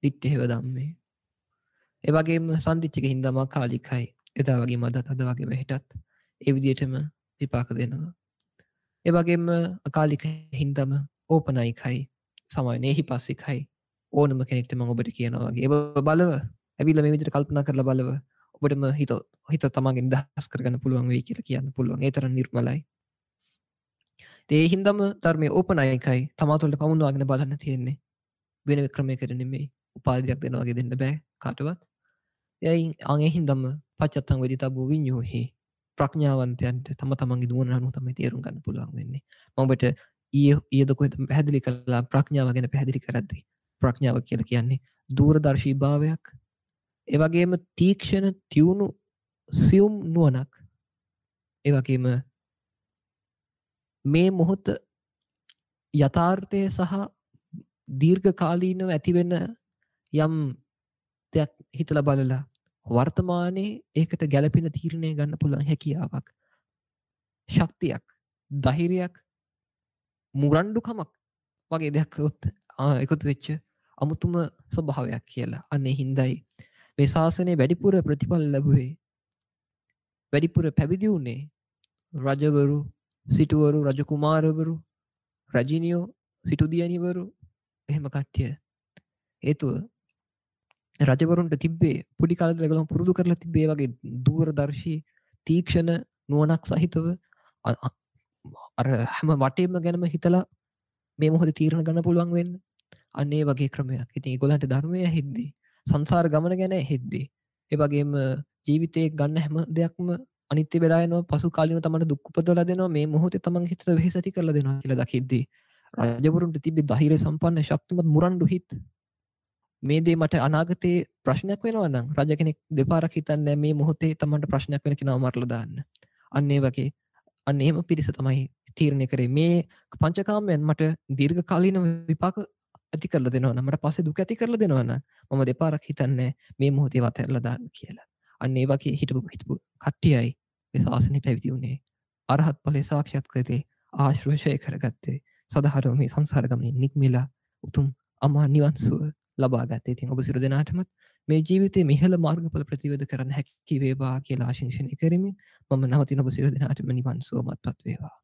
A: දිට්ඨි හේව ධම්මේ. ඒ වගේම සම්දිට්ඨික හින්දාම කාලිකයි. එදා වගේම අදත් අද වගේම හෙටත් ඒ විදිහටම විපාක දෙනවා. ඒ වගේම අකාලික හින්දාම ඕපනයිකයි සමානයේ හිපස්සිකයි ඕනම කෙනෙක්ට මම ඔබට කියනවා වගේ. ඒ බලව ඇවිල්ලා මේ විදිහට කල්පනා කරලා බලව ඔබටම හිත තමන්ගේ නිදහස් කරගන්න පුළුවන් වෙයි කියලා කියන්න පුළුවන්. ඒ තරම් නිර්මලයි. ඒ හින්දාම ධර්මයේ ඕපනයිකයි තමා තුළට පමුණවාගෙන බලන්න තියෙන්නේ. වෙන ක්‍රමයකට නෙමෙයි. උපාධියක් දෙනවා වගේ දෙන්න බෑ කාටවත්. එයින් අනේ හින්දාම පච්චත්තං වේදිතබ්බෝ විඤ්ඤෝහි ප්‍රඥාවන්තයන්ට තම තමන්ගේ නුවණ අනුව තමයි තේරුම් ගන්න පුළුවන් වෙන්නේ. මම ඔබට ඊයේද කොහෙද පැහැදිලි කළා ප්‍රඥාව ගැන පැහැදිලි කරද්දී ප්‍රඥාව කියලා කියන්නේ දූරදර්ශී භාවයක්. ඒ වගේම තීක්ෂණ තියුණු සියුම් නුවණක්. ඒ වගේම මේ මොහොත යථාර්ථය සහ දීර්ඝකාලීනව ඇතිවෙන යම් දෙයක් හිතලා බලලා වර්තමානයේ ඒකට ගැළපෙන තීරණය ගන්න පුළුවන් හැකියාවක් ශක්තියක් ධෛර්යයක් මුරණ්ඩුකමක් වගේ දෙයක් එකතු වෙච්ච අමුතුම ස්වභාවයක් කියලා. අන්නේ හින්දායි මේ ශාසනයේ වැඩිපුර ප්‍රතිඵල ලැබුවේ වැඩිපුර පැවිදි වුණේ රජවරු සිටුවරු රජ කුමාරවරු රජිනියෝ සිටු දියණිවරු එහෙම කට්ටිය. හේතුව රජවරුන්ට තිබ්බේ පොඩි කාලේ ඒගොල්ලෝ පුරුදු කරලා තිබ්බේ වගේ දූරදර්ශී තීක්ෂණ නුවණක් සහිතව අර හැම වටේම ගැනම හිතලා මේ මොහොතේ තීරණ ගන්න පුළුවන් වෙන්න. අන්න ඒ වගේ ක්‍රමයක්. ඉතින් ඒගොල්ලන්ට ධර්මය හෙද්දී සංසාර ගමන ගැන හෙද්දී ඒ වගේම ජීවිතේ ගන්න හැම දෙයක්ම අනිත්‍ය වෙලා යනවා පසු කාලිනව තමයි දුක් උපදවලා දෙනවා මේ මොහොතේ තමන් හිතට වෙහෙස ඇති කරලා දෙනවා කියලා දකිද්දී රජවරුන්ට තිබ්බේ ධෛර්ය සම්පන්න ශක්තිමත් මුරණ්ඩු හිත. මේ දේ මට අනාගතයේ ප්‍රශ්නයක් වෙනවා නම් රජ කෙනෙක් දෙපාරක් හිතන්නේ මේ මොහොතේ තමන්ට ප්‍රශ්නයක් වෙන කෙනාව මරලා දාන්න. අන්න ඒ වගේ අන්න එහෙම පිරිස තමයි තීරණය කරේ මේ පංචකාමයන් මට දීර්ඝකාලීන විපාක ඇති කරලා දෙනවා නම් මට පස්සේ දුක ඇති කරලා දෙනවා නම් මම දෙපාරක් හිතන්නේ මේ මොහොතේ වතැරලා දාන්න කියලා. අන්න ඒ වගේ හිටපු කට්ටියයි මේ ශාසනය පැවිදි වුණේ. අරහත් ඵලයේ සාක්ෂාත් කරේ ආශ්‍රයය කරගත්තේ සදාහරව මේ සංසාර ගමනේ නික්මිලා උතුම් අමා නිවන් සුව ලබා ගත්තේ. ඉතින් ඔබ සියලු දෙනාටමත් මේ ජීවිතයේ මිහළ මාර්ගඵල ප්‍රතිවේද කරන්න හැකි වේවා කියලා ආශිංසනය කරමින් මම නවතින ඔබ සියලු දෙනාටම නිවන් සුවමත්පත් වේවා.